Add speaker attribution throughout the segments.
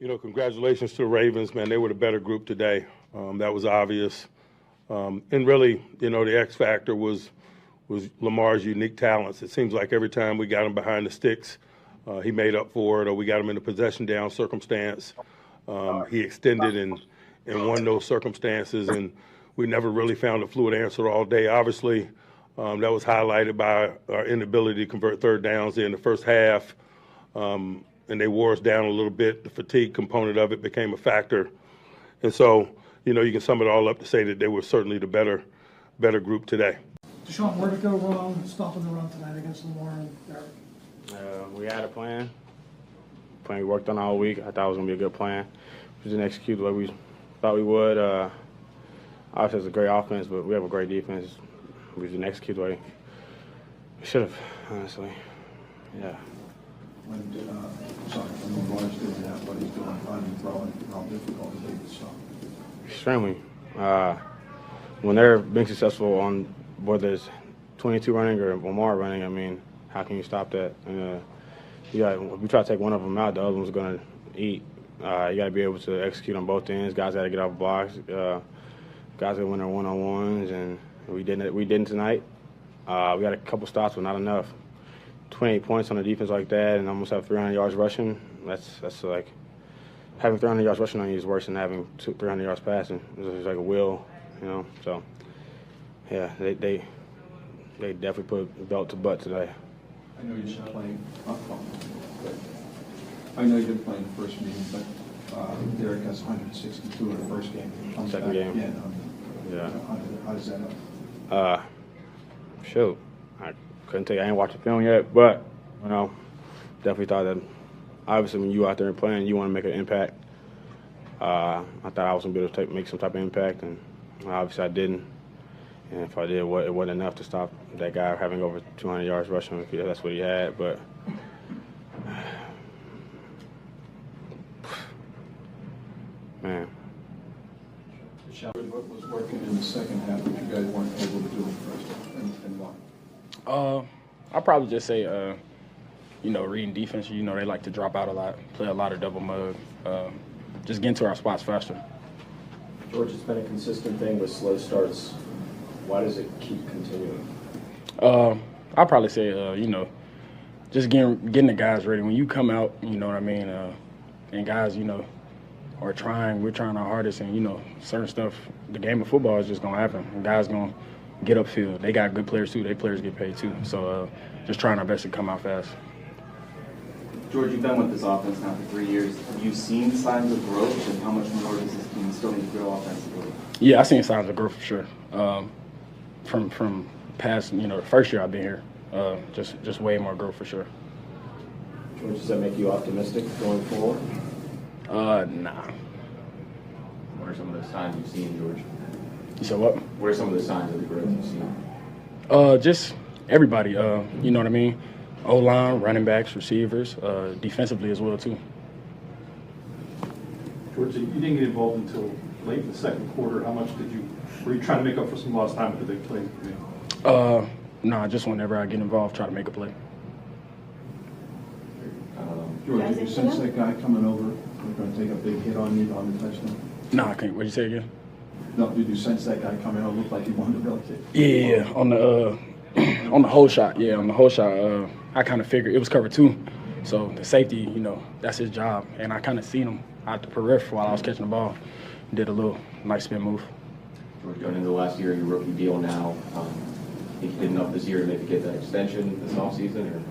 Speaker 1: Congratulations to the Ravens, man. They were the better group today. That was obvious. And really, the X factor was Lamar's unique talents. It seems like every time we got him behind the sticks, he made up for it, or we got him in a possession down circumstance. He extended and won those circumstances, and we never really found a fluid answer all day. Obviously, that was highlighted by our inability to convert third downs in the first half. And they wore us down a little bit. The fatigue component of it became a factor. And so, you can sum it all up to say that they were certainly the better group today.
Speaker 2: Deshaun, where did it go wrong stopping the run tonight against Lamar and Derek?
Speaker 3: We had a plan we worked on all week. I thought it was going to be a good plan. We didn't execute the way we thought we would. Obviously, it's a great offense, but we have a great defense. We didn't execute the way we should have, honestly. Yeah.
Speaker 4: When Lawrence did that, what he's doing, finding throwing, how difficult it is. So.
Speaker 3: Extremely. When they're being successful on whether it's 22 running or Lamar running, I mean, how can you stop that? If we try to take one of them out, the other one's going to eat. You got to be able to execute on both ends. Guys got to get off blocks. Guys got to win their one-on-ones, and we didn't tonight. We got a couple stops, but not enough. 28 points on a defense like that and almost have 300 yards rushing, that's like having 300 yards rushing on you is worse than having 300 yards passing. It's like a will, So, yeah, they definitely put belt to butt today.
Speaker 4: I know you've been playing. I know you've been playing the first meeting, but Derek has 162 in the first game.
Speaker 3: Second game.
Speaker 4: Yeah. How does that help?
Speaker 3: Shoot. I ain't watched the film yet, but, definitely thought that obviously when you out there and playing, you want to make an impact. I thought I was going to be able to make some type of impact, and obviously I didn't. And if I did, it wasn't enough to stop that guy having over 200 yards rushing if that's what he had. But, man.
Speaker 4: What was working in the second half that you guys weren't able to do in the first half, and why?
Speaker 5: I'll probably just say, reading defense. They like to drop out a lot, play a lot of double mug, just get into our spots faster.
Speaker 6: George, it's been a consistent thing with slow starts. Why does it keep continuing?
Speaker 5: I'll probably say, just getting the guys ready. When you come out, and guys, we're trying our hardest, and, certain stuff, the game of football is just going to happen. And guys going to get upfield. They got good players, too. Their players get paid, too. So just trying our best to come out fast.
Speaker 7: George, you've been with this offense now for 3 years. Have you seen signs of growth, and how much more does this team still need to grow offensively?
Speaker 5: Yeah, I've seen signs of growth for sure. From past, the first year I've been here, just way more growth for sure.
Speaker 6: George, does that make you optimistic going forward?
Speaker 5: Nah.
Speaker 7: What are some of the signs you've seen, George?
Speaker 5: You said what?
Speaker 7: What are some of the signs of the growth you've seen?
Speaker 5: Just everybody, you know what I mean? O-line, running backs, receivers, defensively as well, too.
Speaker 8: George, you didn't get involved until late in the second quarter. How much were you trying to make up for some lost time with the big play?
Speaker 5: No, just whenever I get involved, try to make a play.
Speaker 4: George, did you sense that guy coming over? We're going to take a big hit on you on the touchdown?
Speaker 5: No, I can't. What'd you say again?
Speaker 4: No, did you sense that guy coming over? Looked like he wanted to really kick.
Speaker 5: Yeah, on the whole shot. Yeah, on the whole shot. I kind of figured it was cover 2. So the safety, that's his job. And I kind of seen him out the periphery while I was catching the ball. Did a little nice spin move.
Speaker 7: George, going into the last year of your rookie deal now, think you did enough this year to maybe get that extension this offseason?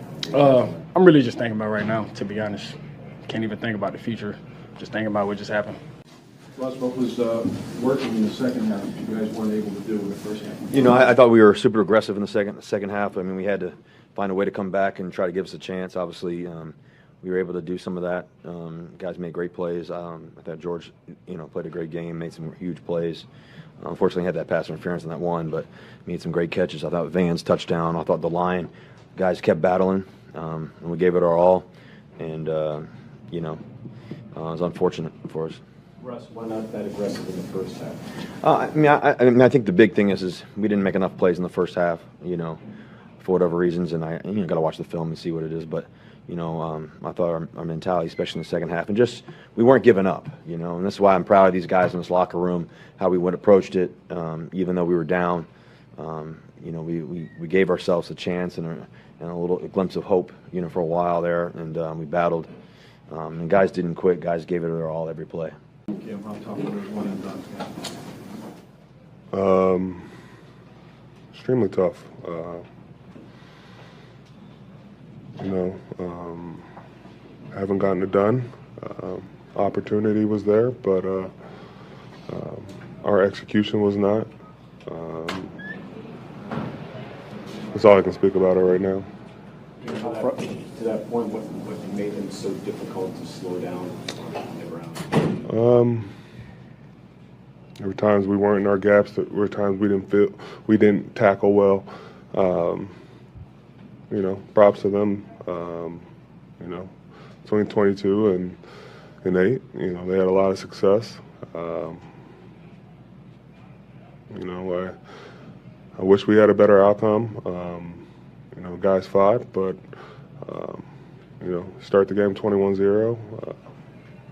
Speaker 5: I'm really just thinking about right now, to be honest. Can't even think about the future. Just thinking about what just happened.
Speaker 4: Russ, what was working in the second half that you guys weren't able to do in the first half?
Speaker 9: I thought we were super aggressive in the second half. I mean, we had to find a way to come back and try to give us a chance. Obviously, we were able to do some of that. Guys made great plays. I thought George, played a great game, made some huge plays. Unfortunately, had that pass interference in that one, but made some great catches. I thought Van's touchdown. I thought the line guys kept battling, and we gave it our all. And it was unfortunate for us.
Speaker 6: Russ, why not that aggressive in the first half?
Speaker 9: I think the big thing is we didn't make enough plays in the first half, for whatever reasons, and I got to watch the film and see what it is. But I thought our mentality, especially in the second half, and just we weren't giving up, and that's why I'm proud of these guys in this locker room, how we went approached it, even though we were down. We gave ourselves a chance and a little glimpse of hope, for a while there, and we battled. And guys didn't quit. Guys gave it their all every play.
Speaker 4: Kim, how tough was one and done?
Speaker 10: Extremely tough. Haven't gotten it done. Opportunity was there, but our execution was not. That's all I can speak about it right now.
Speaker 6: To that point, what made them so difficult to slow down on the ground?
Speaker 10: There were times we weren't in our gaps. There were times we didn't tackle well. Props to them. 2022 and 8. They had a lot of success. I wish we had a better outcome. Guys fought, but start the game 21-0.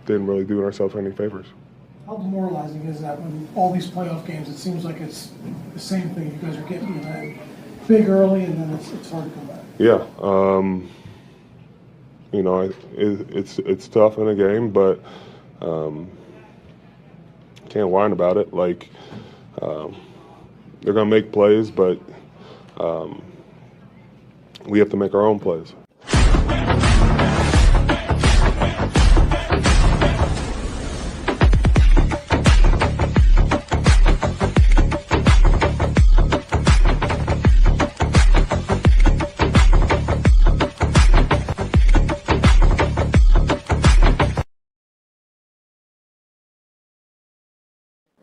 Speaker 10: Didn't really do ourselves any favors.
Speaker 2: How demoralizing is that when all these playoff games, it seems like it's the same thing. You guys are getting behind big early, and then it's hard to come back.
Speaker 10: Yeah, it's tough in a game, but can't whine about it. Like they're gonna make plays, but we have to make our own plays.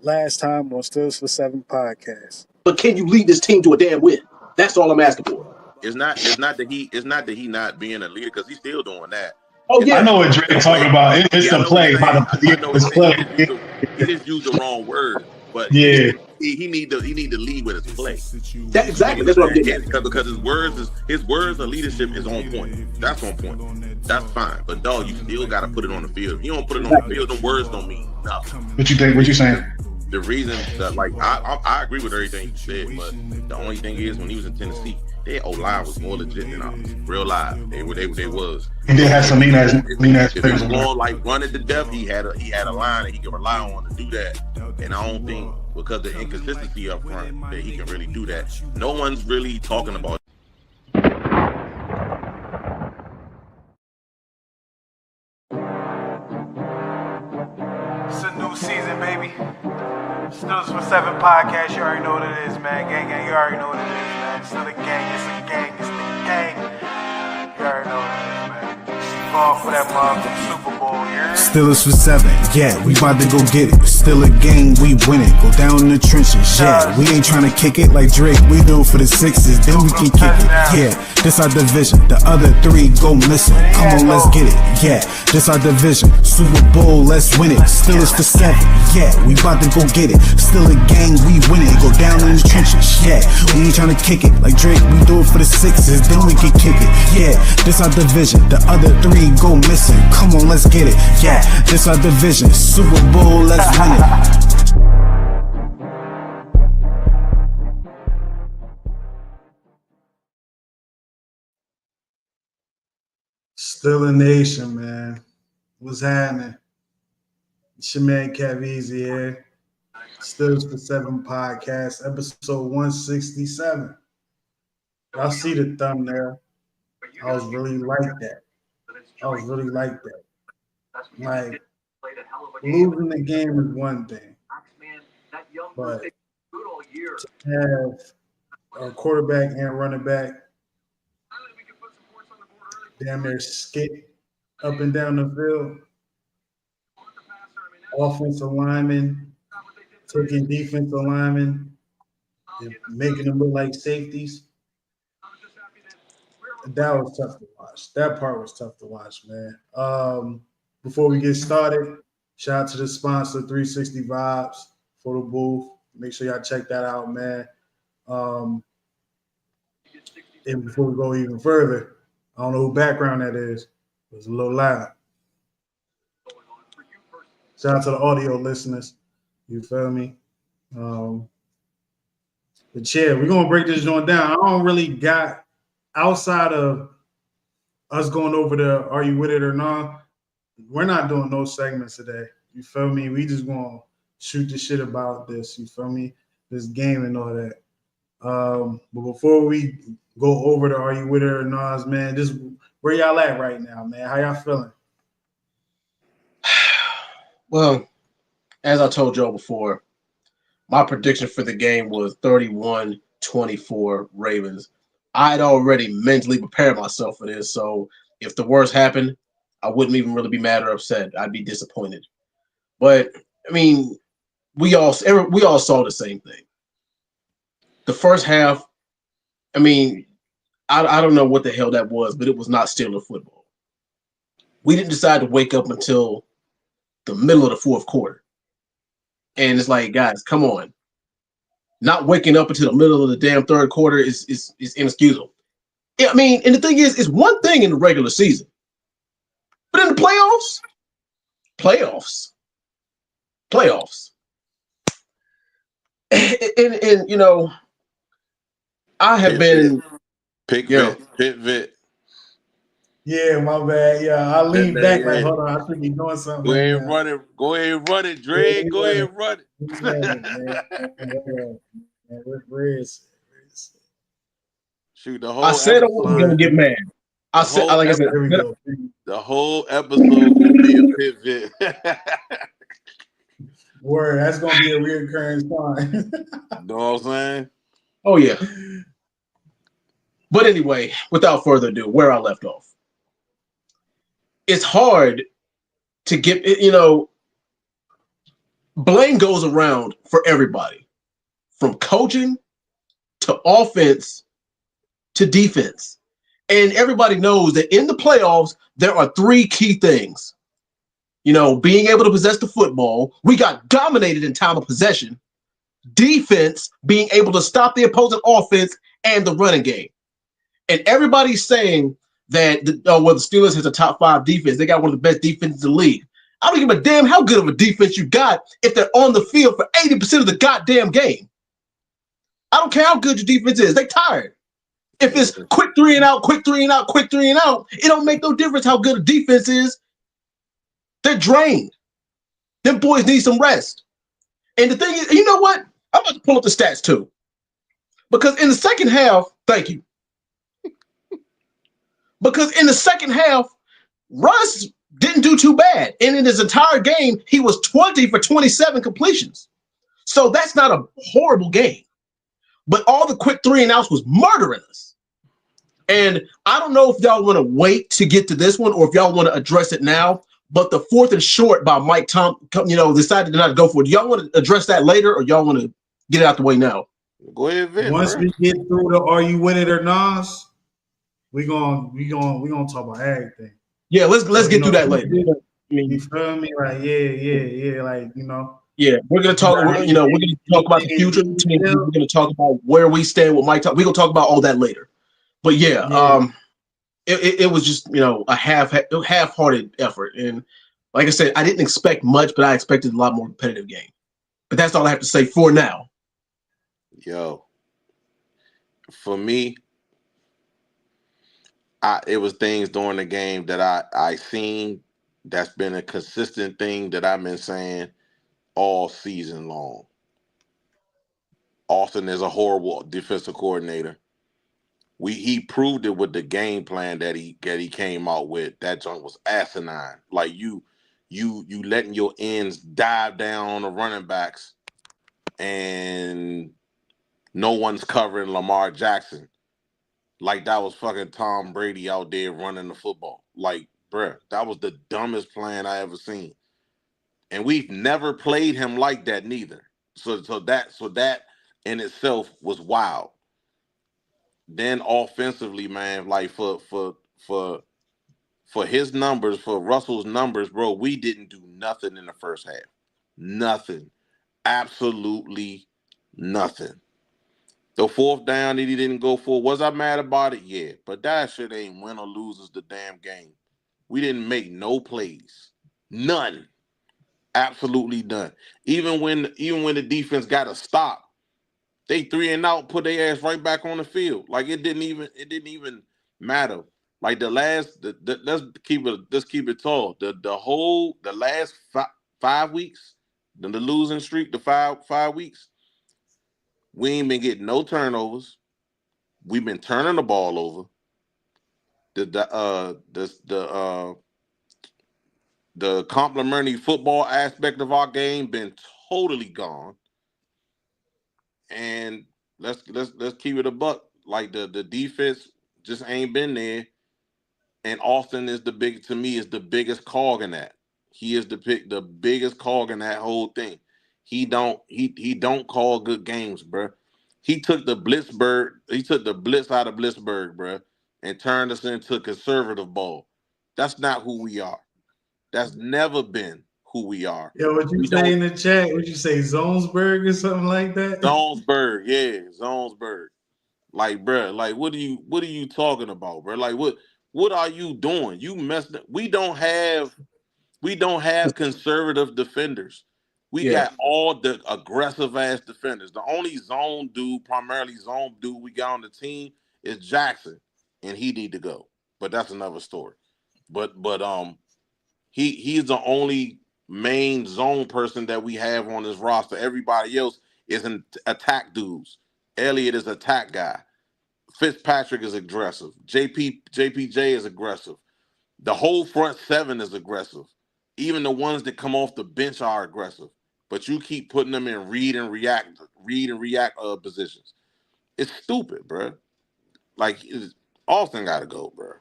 Speaker 11: Last time on Stills for 7 podcast.
Speaker 12: But can you lead this team to a damn win? That's all I'm asking for.
Speaker 13: It's not that he not being a leader, because he's still doing that.
Speaker 12: Oh yeah,
Speaker 14: I know what Drake talking about. It's the play.
Speaker 13: He just used the wrong word, but
Speaker 14: yeah,
Speaker 13: he need to lead with his play.
Speaker 12: That's what I'm getting at.
Speaker 13: Because his words of leadership is on point. That's on point. That's fine. But dog, you still got to put it on the field. If you don't put it on the field, the words don't mean nothing.
Speaker 14: What you think? What you saying?
Speaker 13: The reason that, I agree with everything you said, but the only thing is, when he was in Tennessee, their O-line was more legit than ours. Real live. They was.
Speaker 14: And they had some lean ass
Speaker 13: If he was going like running to death, he had a line that he could rely on to do that. And I don't think, because of the inconsistency up front, that he can really do that. No one's really talking about it.
Speaker 15: It's a new season, baby. Stills for 7 podcast. You already know what it is, man. Gang, you already know what it is, man. It's still a gang. It's a gang. It's the gang. You already know what it is, man. Going for that motherfucking Super Bowl, yeah.
Speaker 11: Stills for 7, yeah, we about to go get it. Still a game, we win it. Go down in the trenches, yeah. We ain't trying to kick it like Drake. We do it for the 6s, then we can kick it. Yeah, this our division. The other 3 go missing. Come on, let's get it. Yeah, this our division. Super Bowl, let's win it. Stills for 7, yeah, we about to go get it. Still a gang, we win it. Go down in the trenches, yeah. We ain't trying to kick it like Drake. We do it for the 6s, then we can kick it. Yeah, this our division. The other 3 go missing. Come on, let's get it. Yeah, this our division. Super Bowl, let's win it.
Speaker 16: Still a nation, man. What's happening? It's your man Kev Easy here. Stills for 7 podcast, episode 167. Y'all see the thumbnail. I was really like that. Like, losing the game is one thing, but to have a quarterback and running back damn near skate up and down the field, offensive linemen taking defensive linemen and making them look like safeties. That was tough to watch. That part was tough to watch, man. Before we get started, shout out to the sponsor, 360 Vibes, for the booth. Make sure y'all check that out, man. And before we go even further, I don't know who background that is. It was a little loud. Shout out to the audio listeners. You feel me? But yeah, we're gonna break this joint down. I don't really got outside of us going over the "Are you with it or not?" We're not doing no segments today. You feel me? We just gonna shoot the shit about this. You feel me? This game and all that. But before we go over the "Are you with it or not?" man, just where y'all at right now, man? How y'all feeling?
Speaker 12: Well, as I told y'all before, my prediction for the game was 31-24 Ravens. I'd already mentally prepared myself for this, so if the worst happened, I wouldn't even really be mad or upset. I'd be disappointed. But I mean, we all saw the same thing. The first half, I mean, I don't know what the hell that was, but it was not Steeler football. We didn't decide to wake up until the middle of the fourth quarter. And it's like, guys, come on. Not waking up until the middle of the damn third quarter is inexcusable. Yeah, I mean, and the thing is, it's one thing in the regular season. But in the playoffs. And you know, I have been
Speaker 13: Pitvit.
Speaker 16: Yeah, my bad. Yeah, I lean back like, hold on, I should be doing something
Speaker 13: Go
Speaker 16: right
Speaker 13: ahead
Speaker 16: now.
Speaker 13: and run it. Go ahead and run it, Dre. Go ahead and run it.
Speaker 16: Where is it?
Speaker 13: Shoot, the whole
Speaker 12: I said I wasn't gonna
Speaker 13: episode.
Speaker 12: get mad.
Speaker 16: Here we go.
Speaker 13: The whole episode gonna be a Pitvit.
Speaker 16: Word, that's gonna be a reoccurring sign.
Speaker 13: Know what I'm saying?
Speaker 12: Oh yeah. But anyway, without further ado, where I left off. It's hard to get, blame goes around for everybody, from coaching to offense to defense. And everybody knows that in the playoffs, there are three key things. Being able to possess the football. We got dominated in time of possession. Defense, being able to stop the opposing offense, and the running game. And everybody's saying that the Steelers has a top 5 defense. They got one of the best defenses in the league. I don't give a damn how good of a defense you got if they're on the field for 80% of the goddamn game. I don't care how good your defense is. They tired. If it's quick 3 and out, quick 3 and out, quick 3 and out, it don't make no difference how good a defense is. They're drained. Them boys need some rest. And the thing is, you know what? I'm about to pull up the stats too. Because in the second half, thank you. Because in the second half, Russ didn't do too bad. And in his entire game, he was 20 for 27 completions. So that's not a horrible game. But all the quick 3 and outs was murdering us. And I don't know if y'all want to wait to get to this one or if y'all want to address it now. But the 4th and short by Mike Tom, decided not to go for it. Do y'all want to address that later or y'all want to get it out the way now?
Speaker 13: Go ahead, Vin.
Speaker 16: Once we get through the "Are you with it or not?" we gonna talk about everything.
Speaker 12: Yeah, let's get through that later.
Speaker 16: You feel me? Like, yeah. Like,
Speaker 12: Yeah, we're gonna talk. We're gonna talk about the future. We're gonna talk about where we stand with Mike. We're gonna talk about all that later. But it was just a half-hearted effort, and like I said, I didn't expect much, but I expected a lot more competitive game. But that's all I have to say for now.
Speaker 13: Yo, for me, it was things during the game that I seen that's been a consistent thing that I've been saying all season long. Austin is a horrible defensive coordinator. He proved it with the game plan that he came out with. That joint was asinine. Like you letting your ends dive down on the running backs, and no one's covering Lamar Jackson. Like that was fucking Tom Brady out there running the football. Like, bruh, that was the dumbest plan I ever seen. And we've never played him like that neither. So that in itself was wild. Then offensively, man, like for his numbers, for Russell's numbers, bro, we didn't do nothing in the first half. Nothing. Absolutely nothing. The fourth down that he didn't go for, was I mad about it? Yeah, but that shit ain't win or loses the damn game. We didn't make no plays, none, absolutely none. Even when the defense got a stop, they 3-and-out, put their ass right back on the field. Like it didn't even matter. Like let's keep it tall. The last 5 weeks, the losing streak, the five weeks, we ain't been getting no turnovers. We've been turning the ball over. The complementary football aspect of our game been totally gone. And let's keep it a buck. Like the defense just ain't been there. And Austin is to me is the biggest cog in that. He is the biggest cog in that whole thing. He don't call good games, bro. He took the blitz out of Blitzburg, bro, and turned us into conservative ball. That's not who we are. That's never been who we are.
Speaker 16: Yo, what you
Speaker 13: We
Speaker 16: say
Speaker 13: don't
Speaker 16: in the chat? What you say, Zonesburg or something like that?
Speaker 13: Zonesburg, yeah, Zonesburg. Like, bro, like what are you talking about, bro? Like what are you doing? You messed up. We don't have conservative defenders. We
Speaker 12: Yeah.
Speaker 13: got all the aggressive ass defenders. The only primarily zone dude we got on the team is Jackson, and he need to go. But that's another story. But he's the only main zone person that we have on this roster. Everybody else is an attack dudes. Elliott is attack guy. Fitzpatrick is aggressive. JPJ is aggressive. The whole front seven is aggressive. Even the ones that come off the bench are aggressive. But you keep putting them in read and react positions. It's stupid, bro. Like Austin got to go, bro.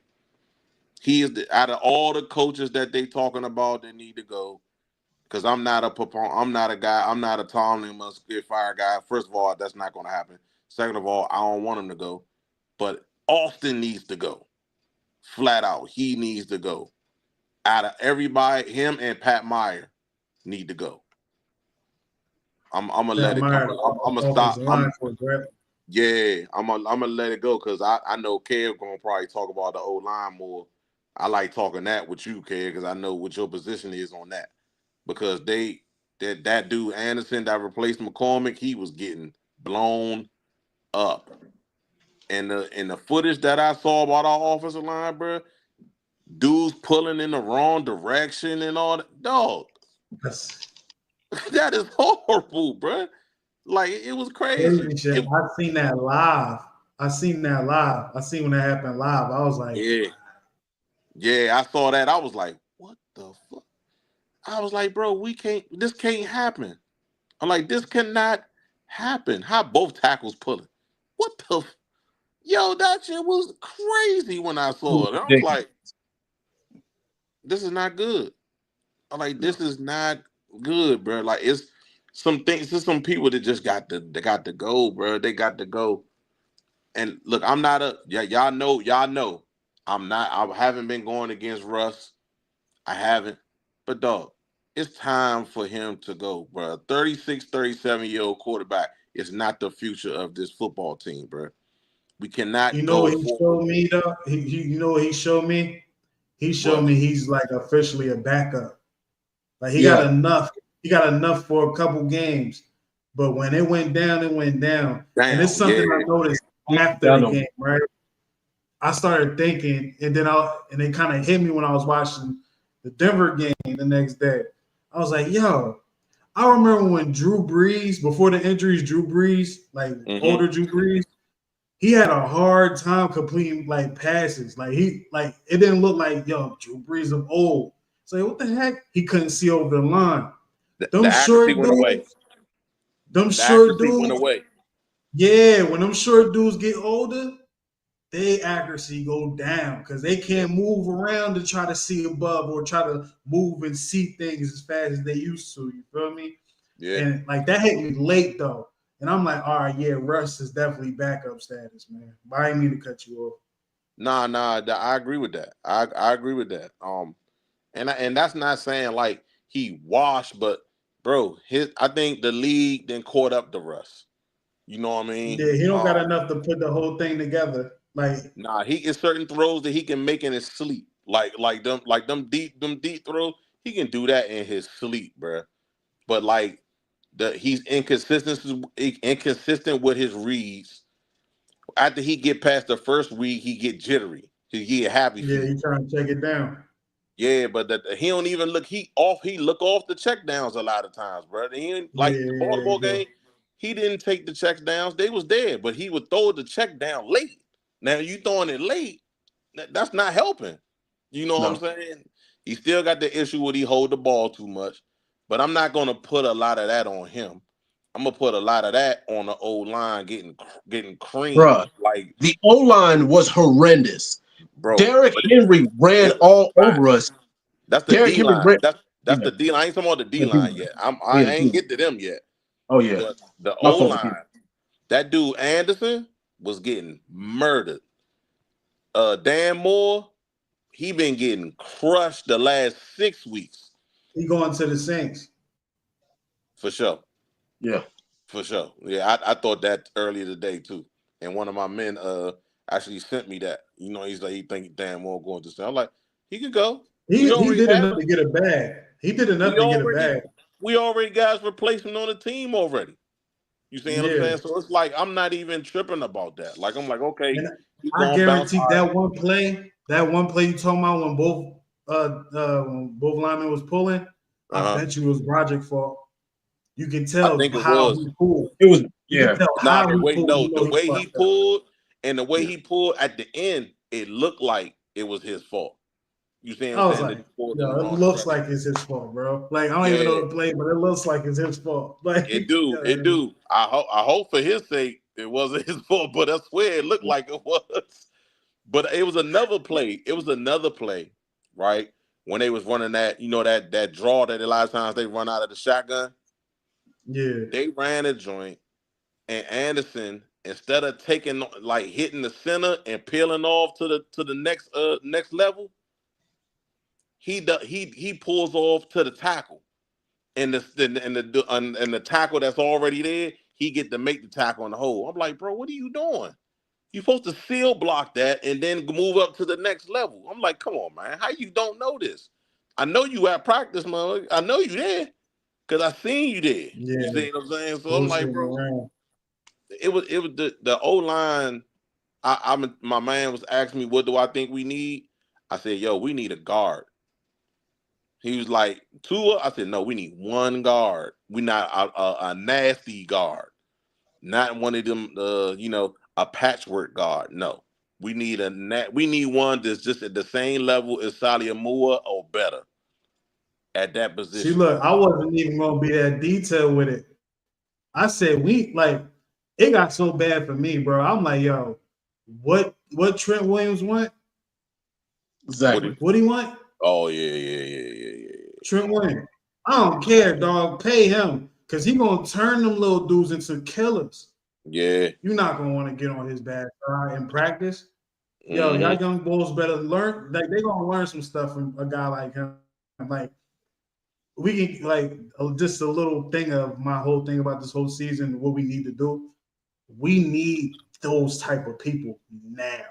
Speaker 13: He is out of all the coaches that they talking about that need to go. Because I'm not a proponent. I'm not a guy. I'm not a Tomlin must get fired guy. First of all, that's not going to happen. Second of all, I don't want him to go. But Austin needs to go. Flat out, he needs to go. Out of everybody, him and Pat Meyer need to go. I'm gonna let
Speaker 16: Pat
Speaker 13: it go.
Speaker 16: Meyer,
Speaker 13: I'm gonna stop.
Speaker 16: offensive line for Brett.
Speaker 13: Yeah, I'm gonna let it go because I know Kev gonna probably talk about the old line more. I like talking that with you, Kev, because I know what your position is on that. Because that dude Anderson that replaced McCormick, he was getting blown up. And the footage that I saw about our offensive line, bro, dudes pulling in the wrong direction and all that. Dog,
Speaker 16: That's
Speaker 13: that is horrible, bro. Like it was crazy.
Speaker 16: crazy shit. I seen that live. I seen when that happened live. I was like,
Speaker 13: Yeah, yeah, I saw that. I was like, what the fuck? I was like, bro, this can't happen. I'm like, this cannot happen. How both tackles pulling? What the? Yo, that shit was crazy when I saw it. I was like, this is not good. I'm like, this is not good, bro. Like, it's some things. There's some people that just got to go, bro. They got to go. And look, I'm not y'all know. I haven't been going against Russ. I haven't. But dog, it's time for him to go, bro. 36, 37-year-old quarterback is not the future of this football team, bro. We
Speaker 16: you
Speaker 13: cannot
Speaker 16: know
Speaker 13: go
Speaker 16: what he
Speaker 13: forward.
Speaker 16: showed me though? You know what he showed me? He showed
Speaker 13: What?
Speaker 16: me he's like officially a backup. Like he got
Speaker 12: Yeah.
Speaker 16: enough. He got enough for a couple games. But when it went down, it went down. And it's
Speaker 13: Down,
Speaker 16: something I
Speaker 13: yeah.
Speaker 16: noticed after the game, right? I started thinking, and it kind of hit me when I was watching the Denver game the next day. I was like, yo, I remember when Drew Brees, before the injuries, Drew Brees, like
Speaker 13: Mm-hmm.
Speaker 16: older Drew Brees, he had a hard time completing like passes. Like it didn't look like Drew Brees of old. So what the heck? He couldn't see over the line.
Speaker 13: The
Speaker 16: Them
Speaker 13: accuracy
Speaker 16: short
Speaker 13: went away.
Speaker 16: dudes, them
Speaker 13: The
Speaker 16: short
Speaker 13: accuracy went
Speaker 16: dudes,
Speaker 13: away.
Speaker 16: yeah, when them short dudes get older, they accuracy go down because they
Speaker 13: Yeah.
Speaker 16: can't move around to try to see above or try to move and see things as fast as they used to. You feel me?
Speaker 13: Yeah.
Speaker 16: And like that hit me late though. And I'm like, all right, yeah, Russ is definitely backup status, man. But I didn't mean to cut you off.
Speaker 13: Nah. I agree with that. I agree with that. And that's not saying like he washed, but bro, I think the league then caught up to Russ. You know what I mean?
Speaker 16: Yeah, he don't got enough to put the whole thing together. Like,
Speaker 13: Nah, he is certain throws that he can make in his sleep. Like them deep throws, he can do that in his sleep, bruh. But like he's inconsistent with his reads. After he get past the first read, he get jittery. He get happy
Speaker 16: yeah,
Speaker 13: feet.
Speaker 16: he trying to check it down.
Speaker 13: Yeah, but he don't even look. He look off the check downs a lot of times, bro. He ain't,
Speaker 16: Yeah,
Speaker 13: like the
Speaker 16: yeah, he
Speaker 13: Baltimore
Speaker 16: do.
Speaker 13: game. He didn't take the check downs. They was there, but he would throw the check down late. Now you throwing it late. That's not helping. You know what I'm
Speaker 12: No.
Speaker 13: saying? He still got the issue where he hold the ball too much. But I'm not gonna put a lot of that on him. I'm gonna put a lot of that on the old line getting creamed.
Speaker 12: Bruh,
Speaker 13: Like,
Speaker 12: the O-line was horrendous.
Speaker 13: bro,
Speaker 12: Derrick
Speaker 13: but
Speaker 12: Henry ran
Speaker 13: it was
Speaker 12: all
Speaker 13: fine.
Speaker 12: over us.
Speaker 13: That's the
Speaker 12: Derrick
Speaker 13: D
Speaker 12: Henry
Speaker 13: line.
Speaker 12: ran.
Speaker 13: That's
Speaker 12: Yeah,
Speaker 13: the D line. I ain't talking about the D
Speaker 12: the
Speaker 13: line
Speaker 12: D-line.
Speaker 13: yet.
Speaker 12: Yeah,
Speaker 13: I
Speaker 12: the
Speaker 13: ain't
Speaker 12: D-line.
Speaker 13: get to them yet.
Speaker 12: Oh, yeah.
Speaker 13: The
Speaker 12: My
Speaker 13: O
Speaker 12: fault. Yeah.
Speaker 13: line, that dude Anderson was getting murdered. Dan Moore, he been getting crushed the last 6 weeks.
Speaker 16: He going to the Saints.
Speaker 13: For sure.
Speaker 12: Yeah.
Speaker 13: For sure. Yeah, I thought that earlier today too. And one of my men actually sent me that. You know, he's like, he think Dan Moore going to say. I'm like, he could go. We
Speaker 16: He
Speaker 13: already
Speaker 16: did
Speaker 13: have
Speaker 16: enough
Speaker 13: him.
Speaker 16: to get a bag. He did enough
Speaker 13: We
Speaker 16: to get a
Speaker 13: already
Speaker 16: bag.
Speaker 13: we already guys replacement on the team already. You see what I'm
Speaker 16: Yeah.
Speaker 13: saying? So it's like I'm not even tripping about that. Like I'm like, okay,
Speaker 16: And
Speaker 13: he
Speaker 16: I
Speaker 13: gonna bounce.
Speaker 16: guarantee
Speaker 13: All right.
Speaker 16: that one play you talking about when both linemen was pulling, I
Speaker 13: Uh-huh.
Speaker 16: bet you it was Broderick's fault. You can
Speaker 13: I
Speaker 16: tell
Speaker 13: think it
Speaker 16: how
Speaker 13: was.
Speaker 16: he pulled.
Speaker 12: It was,
Speaker 16: You can
Speaker 12: yeah.
Speaker 16: tell
Speaker 13: Nah,
Speaker 16: how he pulled. You know
Speaker 13: the
Speaker 16: he
Speaker 13: way he
Speaker 16: fucked up.
Speaker 13: pulled and the way
Speaker 12: Yeah.
Speaker 13: he pulled at the end, it looked like it was his fault. You see what I'm
Speaker 16: I was
Speaker 13: saying? That he
Speaker 16: like,
Speaker 13: pulled in the
Speaker 16: yo, it
Speaker 13: wrong
Speaker 16: looks
Speaker 13: direction.
Speaker 16: like it's his fault, bro. Like, I don't even
Speaker 13: Yeah,
Speaker 16: know the play, but it looks like it's his fault. Like,
Speaker 13: it do.
Speaker 16: yeah,
Speaker 13: It do. I hope for his sake it wasn't his fault, but I swear it looked like it was. But it was another play. It was another play, right? When they was running that, you know, that draw that a lot of times they run out of the shotgun.
Speaker 16: yeah.
Speaker 13: They ran a joint, and Anderson, instead of taking like hitting the center and peeling off to the next level, he pulls off to the tackle. And the tackle that's already there, he get to make the tackle in the hole. I'm like, bro, what are you doing? You're supposed to seal block that and then move up to the next level. I'm like, come on, man. How you don't know this? I know you at practice, man. I know you there because I seen you there. You
Speaker 16: Yeah.
Speaker 13: see what I'm saying? So I'm like,
Speaker 16: Bullshitting
Speaker 13: bro,
Speaker 16: around.
Speaker 13: it was the O line. My man was asking me, what do I think we need? I said, yo, we need a guard. He was like, Tua? I said, no, we need one guard. We not a nasty guard. Not one of them, a patchwork guard. No. We need we need one that's just at the same level as Salia Moore or better at that
Speaker 16: See,
Speaker 13: position.
Speaker 16: look, I wasn't even gonna be that detailed with it. I said it got so bad for me, bro. I'm like, yo, what Trent Williams want?
Speaker 12: Exactly.
Speaker 16: What he want?
Speaker 13: Oh yeah.
Speaker 16: Trent Williams. I don't care, dog. Pay him because he gonna turn them little dudes into killers.
Speaker 13: Yeah.
Speaker 16: You're not gonna want to get on his bad side in practice. Yo,
Speaker 13: Mm-hmm.
Speaker 16: y'all young bulls better learn. Like they gonna learn some stuff from a guy like him. Like we can just a little thing of my whole thing about this whole season. What we need to do. We need those type of people now.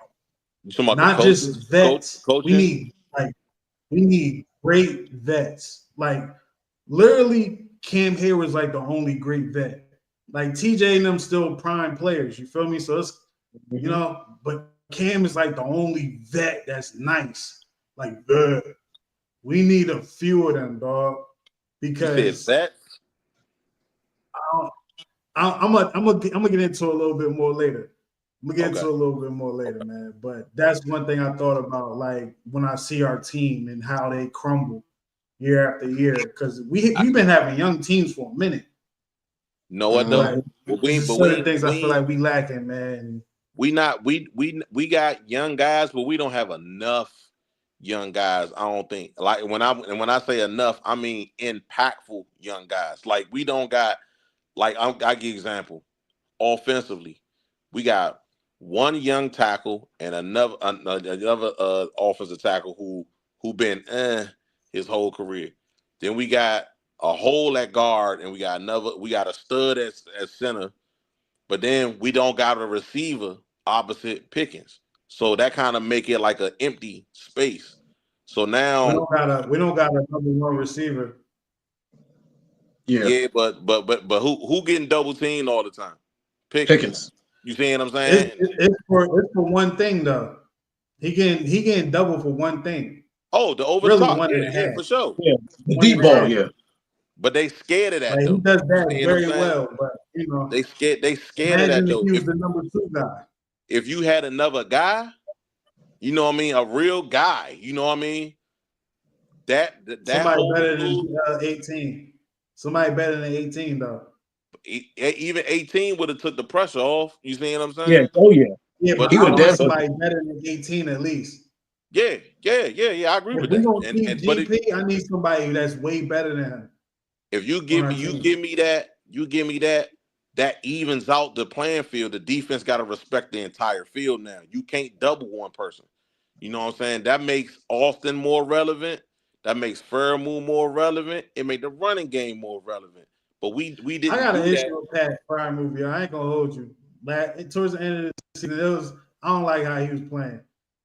Speaker 13: You talking about the
Speaker 16: Not
Speaker 13: coaches?
Speaker 16: just vets.
Speaker 13: Coaching?
Speaker 16: We need great vets. Like literally, Cam Hayward's like the only great vet. Like TJ and them still prime players. You feel me? So it's but Cam is like the only vet that's nice. Like, we need a few of them, dog.
Speaker 13: You said
Speaker 16: Because
Speaker 13: that?
Speaker 16: I'm gonna get into a little bit more later. I'm gonna get
Speaker 13: Okay.
Speaker 16: into a little bit more later, man. But that's one thing I thought about, like when I see our team and how they crumble year after year. Because we've been having young teams for a minute.
Speaker 13: No, what though?
Speaker 16: But certain things I feel like we lacking, man.
Speaker 13: We got young guys, but we don't have enough young guys. I don't think. Like when I say enough, I mean impactful young guys. Like we don't got. Like I give you an example. Offensively, we got one young tackle and another offensive tackle who been his whole career. Then we got a hole at guard, and we got a stud at center. but then we don't got a receiver opposite Pickens. So that kind of make it like an empty space. So now
Speaker 16: we don't got a number one receiver.
Speaker 13: yeah, but who getting double teamed all the time?
Speaker 12: Pickens.
Speaker 13: You see what I'm saying?
Speaker 16: It's for one thing though. He getting double for one thing.
Speaker 13: Oh, the over
Speaker 16: Really
Speaker 13: top.
Speaker 16: one and a
Speaker 13: Yeah,
Speaker 16: half.
Speaker 13: for sure.
Speaker 16: Yeah,
Speaker 12: the deep ball, yeah.
Speaker 13: But they scared of that
Speaker 16: like,
Speaker 13: though.
Speaker 16: he does that
Speaker 13: You see what I'm
Speaker 16: very
Speaker 13: saying?
Speaker 16: well, but you know
Speaker 13: They scared of
Speaker 16: imagine
Speaker 13: that
Speaker 16: if
Speaker 13: though.
Speaker 16: he was the number 2 guy.
Speaker 13: If you had another guy, you know what I mean, a real guy, you know what I mean? That
Speaker 16: Somebody
Speaker 13: whole
Speaker 16: better than 18. Somebody better than 18 though.
Speaker 13: even 18 would have took the pressure off. You see what I'm saying?
Speaker 5: Yeah. Oh yeah.
Speaker 16: Yeah,
Speaker 13: But
Speaker 16: but I want somebody better than 18 at least.
Speaker 13: Yeah. I agree
Speaker 16: If
Speaker 13: with
Speaker 16: we
Speaker 13: that.
Speaker 16: gonna keep GP, I need somebody that's way better than him.
Speaker 13: If you give me that evens out the playing field. The defense got to respect the entire field now. You can't double one person. You know what I'm saying? That makes Austin more relevant. That makes Fairmouth more relevant. It made the running game more relevant. But we didn't.
Speaker 16: I got an
Speaker 13: do
Speaker 16: issue
Speaker 13: that.
Speaker 16: with Pat Fryer. I ain't gonna hold you. Towards the end of the season, I don't like how he was playing.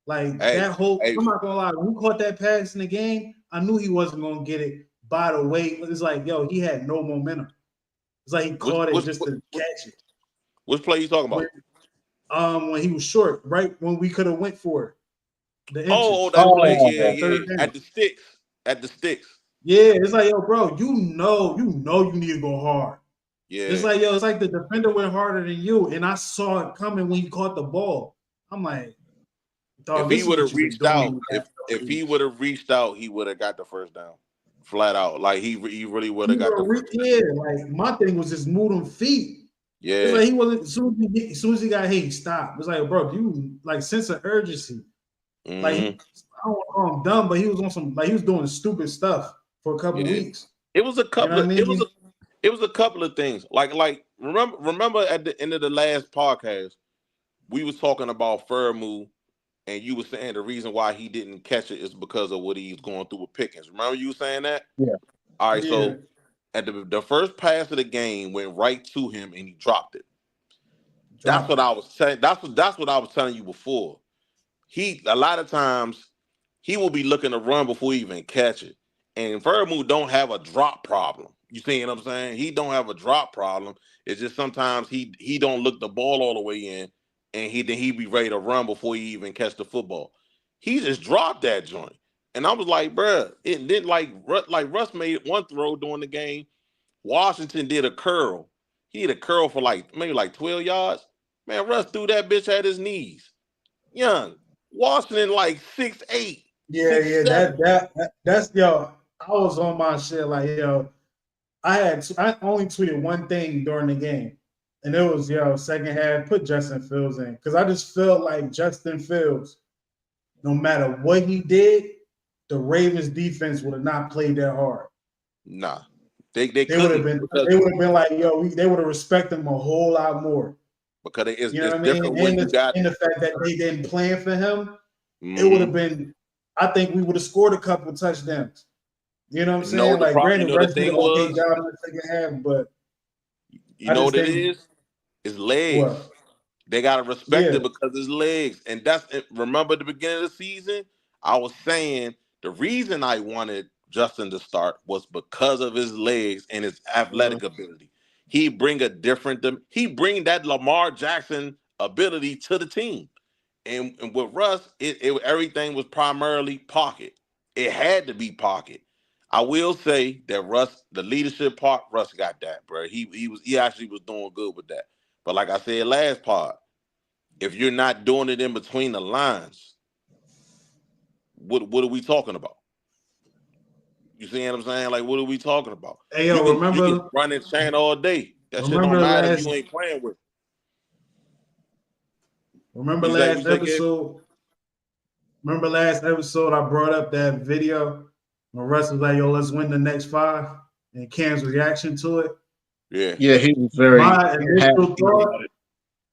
Speaker 16: Like that whole, I'm not gonna lie. When he caught that pass in the game, I knew he wasn't gonna get it. By the way, it's like, yo, he had no momentum. It's like he caught it just to catch it.
Speaker 13: Which play you talking about?
Speaker 16: When he was short, right when we could have went for it. The
Speaker 13: that play, yeah. At the sticks.
Speaker 16: Yeah, it's like, yo, bro, you know you need to go hard.
Speaker 13: Yeah.
Speaker 16: It's like, yo, it's like the defender went harder than you, and I saw it coming when he caught the ball. I'm like, dog,
Speaker 13: if he would have reached out, if he would have reached out, he would have got the first down, flat out. Like he really would have got the first down.
Speaker 16: Yeah, like my thing was just move them feet.
Speaker 13: Yeah,
Speaker 16: it's like he wasn't. As soon as he got hit, he stopped. It's like, bro, you like sense of urgency.
Speaker 13: Mm-hmm.
Speaker 16: Like I don't call him dumb, but he was on some he was doing stupid stuff for a couple weeks.
Speaker 13: It was a couple.
Speaker 16: You know what I mean?
Speaker 13: It was a couple of things. Like remember at the end of the last podcast, we was talking about Fairmouth, and you were saying the reason why he didn't catch it is because of what he's going through with Pickens. Remember you were saying that?
Speaker 5: Yeah.
Speaker 13: All right. Yeah. So at the first pass of the game went right to him and he dropped it. That's what I was saying. That's what I was telling you before. A lot of times he will be looking to run before he even catch it. And Fairmouth don't have a drop problem. You see what I'm saying? He don't have a drop problem. It's just sometimes he don't look the ball all the way in, and he be ready to run before he even catch the football. He just dropped that joint, and I was like, bruh, it didn't like Russ made one throw during the game. Washington did a curl. He did a curl for maybe 12 yards. Man, Russ threw that bitch at his knees. Young Washington 6'8".
Speaker 16: Yeah, that's yo. I was on my shit like, yo. I only tweeted one thing during the game, and it was, yo, second half, put Justin Fields in, because I just felt like Justin Fields, no matter what he did, the Ravens defense would have not played that hard.
Speaker 13: Nah, they
Speaker 16: would have been. They would have been like, yo, they would have respected him a whole lot more.
Speaker 13: Because it's
Speaker 16: different when you got. And the fact that they didn't plan for him, it would have been. I think we would have scored a couple touchdowns. You know what I'm saying? Like, granted, Russ did an okay job in the second half, but
Speaker 13: you know what it is? It's legs. What? They gotta respect it because it's legs. And remember at the beginning of the season, I was saying the reason I wanted Justin to start was because of his legs and his athletic ability. He bring that Lamar Jackson ability to the team. And with Russ, everything was primarily pocket. It had to be pocket. I will say that Russ, the leadership part, Russ got that, bro. He actually was doing good with that. But like I said last part, if you're not doing it in between the lines, what are we talking about? You see what I'm saying? Like, what are we talking about?
Speaker 16: Hey, yo,
Speaker 13: you can run and chain all day. That shit don't matter if you ain't playing with.
Speaker 16: Remember last episode? Remember last episode I brought up that video when Russ was like, yo, let's win the next 5, and Cam's reaction to it.
Speaker 12: Yeah, he was very.
Speaker 16: My initial thought,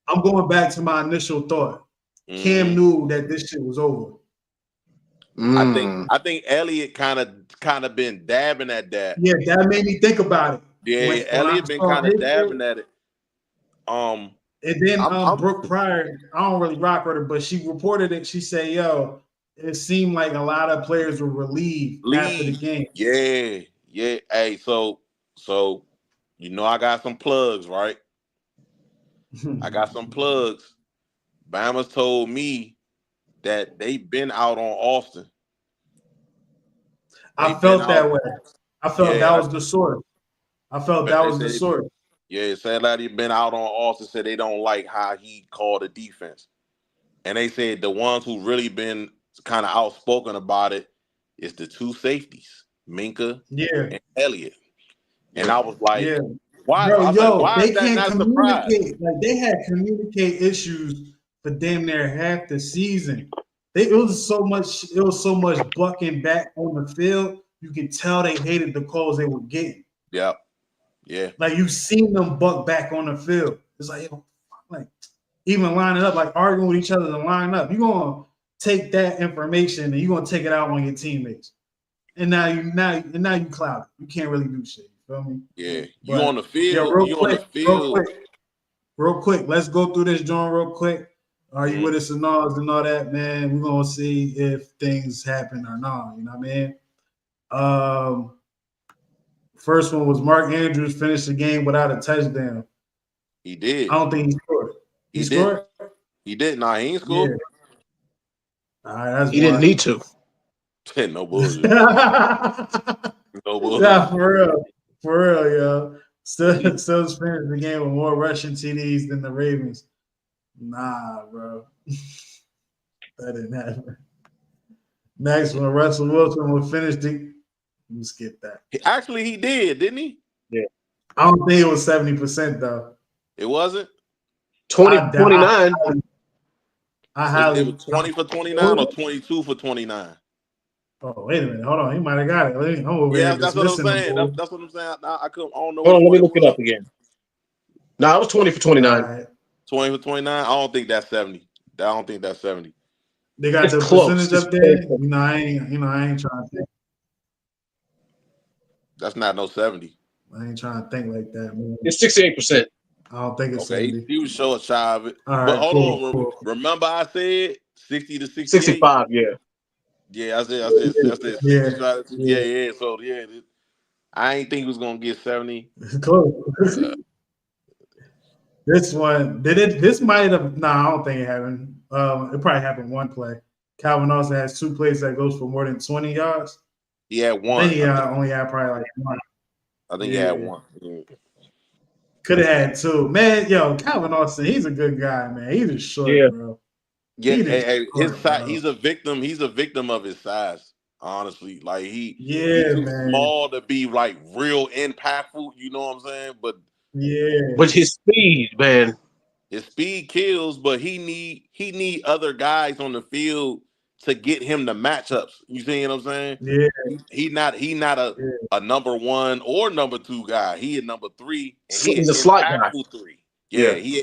Speaker 16: I'm going back to my initial thought. Cam knew that this shit was over.
Speaker 13: I think Elliott kind of been dabbing at that.
Speaker 16: Yeah, that made me think about it.
Speaker 13: Yeah, Elliott been kind of dabbing at it.
Speaker 16: And then
Speaker 13: I'm
Speaker 16: Brooke Pryor, I don't really rock with her, but she reported it. She said, "Yo, it seemed like a lot of players were relieved after the
Speaker 13: leave.
Speaker 16: game."
Speaker 13: Yeah, yeah. Hey, so you know I got some plugs, right? I got some plugs. Bama's told me that they've been out on Austin.
Speaker 16: I
Speaker 13: They've been
Speaker 16: felt
Speaker 13: out.
Speaker 16: that way. I felt that
Speaker 13: Yeah,
Speaker 16: was the source. I felt
Speaker 13: but
Speaker 16: that
Speaker 13: they
Speaker 16: was the
Speaker 13: said,
Speaker 16: source.
Speaker 13: yeah, said that he been out on Austin. Said they don't like how he called the defense, and they said the ones who really been kind of outspoken about it is the two safeties, Minka
Speaker 16: Yeah,
Speaker 13: and Elliott. And I was like,
Speaker 16: yeah.
Speaker 13: why?
Speaker 16: Bro,
Speaker 13: I was like,
Speaker 16: yo,
Speaker 13: why is
Speaker 16: they
Speaker 13: that
Speaker 16: can't
Speaker 13: not a surprise?
Speaker 16: communicate. Like they had communicate issues for damn near half the season. It was so much bucking back on the field. You could tell they hated the calls they were getting.
Speaker 13: Yep. Yeah.
Speaker 16: Like you seen them buck back on the field. It's like, yo, like even lining up, like arguing with each other to line up. You're gonna take that information and you're gonna take it out on your teammates. And now you clouded. You can't really do shit. You feel me?
Speaker 13: Yeah. You on
Speaker 16: But
Speaker 13: the
Speaker 16: yeah,
Speaker 13: field. You on the field.
Speaker 16: real quick. Let's go through this joint real quick. Are you
Speaker 13: Mhm.
Speaker 16: with us and all that, man? We're gonna see if things happen or not. You know what I mean? First one was Mark Andrews finished the game without a touchdown.
Speaker 13: He did.
Speaker 16: I don't think he scored. He
Speaker 13: He didn't.
Speaker 16: scored?
Speaker 13: He did. Nah, he ain't
Speaker 16: Yeah.
Speaker 13: score.
Speaker 16: All right, that's
Speaker 12: He didn't
Speaker 16: one.
Speaker 12: need to.
Speaker 13: No bullshit. No
Speaker 16: Nah,
Speaker 13: bullshit.
Speaker 16: for real, yo. Still finished the game with more rushing TDs than the Ravens. Nah, bro. That didn't happen. Next one, Russell Wilson will finish the. Let me skip that.
Speaker 13: Actually, he did, didn't he?
Speaker 6: Yeah.
Speaker 16: I don't think it was 70% though.
Speaker 13: It wasn't.
Speaker 12: 20, 29.
Speaker 16: I
Speaker 13: It
Speaker 16: highly.
Speaker 13: was 20 for 29 or 22 for 29.
Speaker 16: Oh, wait a minute. Hold on. He might have got it. I'm over
Speaker 13: Yeah,
Speaker 16: here
Speaker 13: that's what I'm
Speaker 16: dismissing the
Speaker 13: saying.
Speaker 16: boy.
Speaker 13: That's what I'm saying. I don't know
Speaker 6: Hold
Speaker 13: which
Speaker 6: on, let
Speaker 13: one
Speaker 6: me
Speaker 13: it
Speaker 6: look it
Speaker 13: was.
Speaker 6: up again.
Speaker 12: No, it was 20 for
Speaker 16: All
Speaker 12: 29.
Speaker 16: right.
Speaker 13: 20 for 29. I don't think that's 70. I don't think that's 70.
Speaker 16: They got
Speaker 12: It's
Speaker 16: the
Speaker 12: close.
Speaker 16: percentage
Speaker 12: It's
Speaker 16: up there. I ain't trying to think.
Speaker 13: That's not no 70.
Speaker 16: I ain't trying to think like that, man.
Speaker 12: It's 68%.
Speaker 16: I don't think it's
Speaker 13: Okay,
Speaker 16: 70.
Speaker 13: he was short shy of it.
Speaker 16: All
Speaker 13: But
Speaker 16: right,
Speaker 13: hold
Speaker 16: cool.
Speaker 13: on. Remember I said 60 to 68?
Speaker 12: 65, yeah.
Speaker 13: Yeah, I said 60
Speaker 16: Yeah,
Speaker 13: to 68.
Speaker 16: yeah.
Speaker 13: Yeah. So yeah, I ain't think he was gonna get 70.
Speaker 16: Close.
Speaker 13: Uh,
Speaker 16: This one did it. This might have. No, I don't think it happened. It probably happened one play. Calvin also has two plays that goes for more than 20 yards.
Speaker 13: he had
Speaker 16: I
Speaker 13: one.
Speaker 16: think he only had probably like one.
Speaker 13: I think he
Speaker 16: Yeah,
Speaker 13: had one. Yeah.
Speaker 16: could have had two. Man, yo, Calvin Austin, he's a good guy, man. He's just short,
Speaker 6: Yeah.
Speaker 16: bro.
Speaker 13: Yeah,
Speaker 16: He just
Speaker 13: his
Speaker 16: short,
Speaker 13: size.
Speaker 16: bro.
Speaker 13: He's a victim. He's a victim of his size. Honestly, like he
Speaker 16: Yeah,
Speaker 13: too
Speaker 16: man.
Speaker 13: small to be like real impactful. You know what I'm saying? But
Speaker 16: Yeah,
Speaker 12: But his speed, man.
Speaker 13: his speed kills. But he need other guys on the field to get him the matchups. You see what I'm saying?
Speaker 16: yeah,
Speaker 13: He not
Speaker 16: yeah.
Speaker 13: a number one or number two guy. He a number three, and he an
Speaker 12: He's a slot guy.
Speaker 13: impactful three. Yeah,
Speaker 12: Yeah.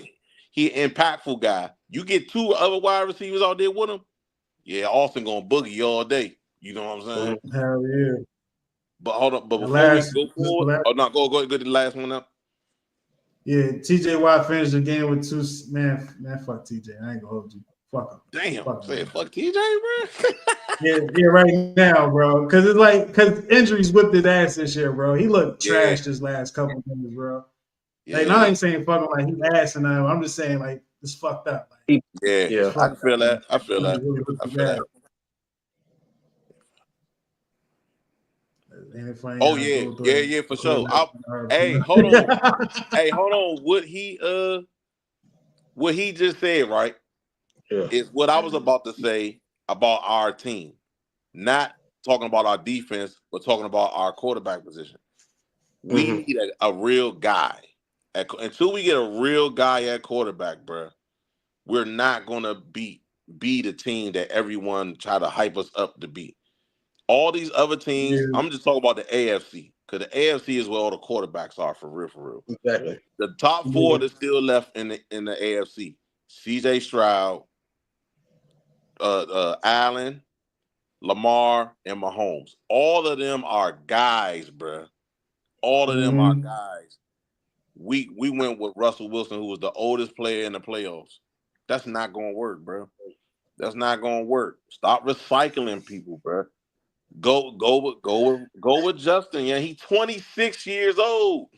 Speaker 13: he an impactful guy. You get two other wide receivers out there with him. Yeah, Austin gonna boogie you all day. You know what I'm saying?
Speaker 16: Hell yeah.
Speaker 13: But hold on. But
Speaker 16: The
Speaker 13: before we
Speaker 16: last,
Speaker 13: go
Speaker 16: this the
Speaker 13: forward,
Speaker 16: last.
Speaker 13: oh no, go to the last one up.
Speaker 16: Yeah, TJ Watt finished the game with two. Man, fuck TJ. I ain't gonna hold you. Fuck him.
Speaker 13: Damn,
Speaker 16: Fuck him.
Speaker 13: say fuck TJ, bro.
Speaker 16: Yeah, right now, bro. Because it's like, because injuries whipped his ass this year, bro. He looked
Speaker 13: Yeah,
Speaker 16: trashed his last couple of games, bro. Like,
Speaker 13: yeah,
Speaker 16: now I ain't saying fuck him like he's ass and nothing. I'm just saying, like, it's fucked up. Like,
Speaker 13: yeah.
Speaker 16: it's
Speaker 12: Yeah.
Speaker 13: I
Speaker 16: fucked
Speaker 13: feel
Speaker 16: up, man.
Speaker 13: that. I feel that.
Speaker 16: Really whipped
Speaker 13: I
Speaker 16: his
Speaker 13: feel that.
Speaker 16: ass. Ain't it funny
Speaker 13: Oh
Speaker 16: how I
Speaker 13: yeah,
Speaker 16: go through
Speaker 13: yeah,
Speaker 16: it?
Speaker 13: yeah, for
Speaker 16: Go
Speaker 13: sure.
Speaker 16: to
Speaker 13: Hey, hold on. Hey, hold on. What he just said, right?
Speaker 12: Yeah.
Speaker 13: Is what I was about to say about our team. Not talking about our defense, but talking about our quarterback position. We
Speaker 12: Mm-hmm.
Speaker 13: need a real guy. Until we get a real guy at quarterback, bro, we're not gonna be the team that everyone try to hype us up to be. All these other teams,
Speaker 16: Yeah.
Speaker 13: I'm just talking about the AFC, because the AFC is where all the quarterbacks are for real, for real.
Speaker 12: Exactly.
Speaker 13: The top
Speaker 16: Yeah.
Speaker 13: four that's still left in the AFC: C.J. Stroud, Allen, Lamar, and Mahomes. All of them are guys, bruh. All of them are
Speaker 16: Mhm.
Speaker 13: guys. we went with Russell Wilson, who was the oldest player in the playoffs. That's not gonna work, bro. That's not gonna work. Stop recycling people, bro. Go with Justin. Yeah, he's 26 years old.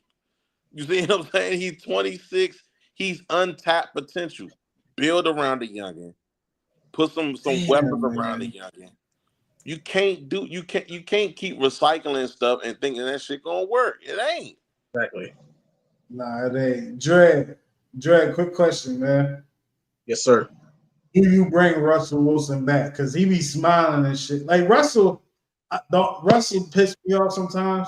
Speaker 13: You see what I'm saying? He's 26. He's untapped potential. Build around the youngin. Put some weapons around the youngin. You can't keep recycling stuff and thinking that shit gonna work. It ain't.
Speaker 12: Exactly.
Speaker 16: Nah, it ain't. Dre, quick question, man.
Speaker 12: Yes, sir.
Speaker 16: Do you bring Russell Wilson back? Because he be smiling and shit. Like Russell pissed me off sometimes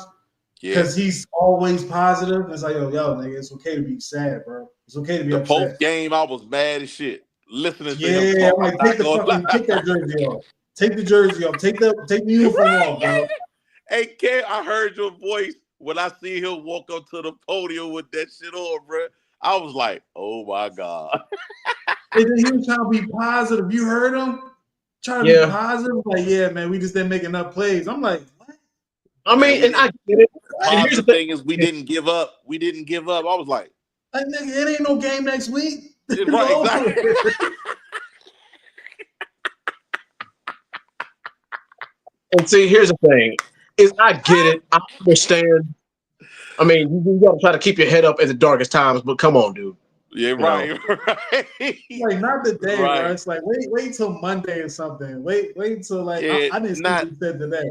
Speaker 13: Yeah.
Speaker 16: because he's always positive. It's like, yo, nigga, it's okay to be sad, bro. It's okay to be
Speaker 13: The
Speaker 16: upset.
Speaker 13: post game, I was mad as shit. Listening to him
Speaker 16: Yeah,
Speaker 13: talk.
Speaker 16: I'm like, take that jersey off. Take the jersey off. Take the uniform off, bro.
Speaker 13: Hey, Kev, I heard your voice when I see him walk up to the podium with that shit on, bro. I was like, oh my God.
Speaker 16: And then he was trying to be positive. You heard him? Trying to be positive. Like, yeah, man, we just didn't make enough plays. I'm like, what?
Speaker 12: I mean, and I get it.
Speaker 13: The positive thing is we didn't give up. We didn't give up. I was like,
Speaker 16: nigga, it ain't no game next week.
Speaker 13: Right, exactly.
Speaker 12: And see, here's the thing: is I get it, I understand. I mean, you got to try to keep your head up at the darkest times, but come on, dude.
Speaker 13: Yeah, right, right.
Speaker 16: Like not today,
Speaker 13: Right.
Speaker 16: bro. It's like wait till Monday or something. Wait till like
Speaker 13: Yeah,
Speaker 16: I didn't see what you said today,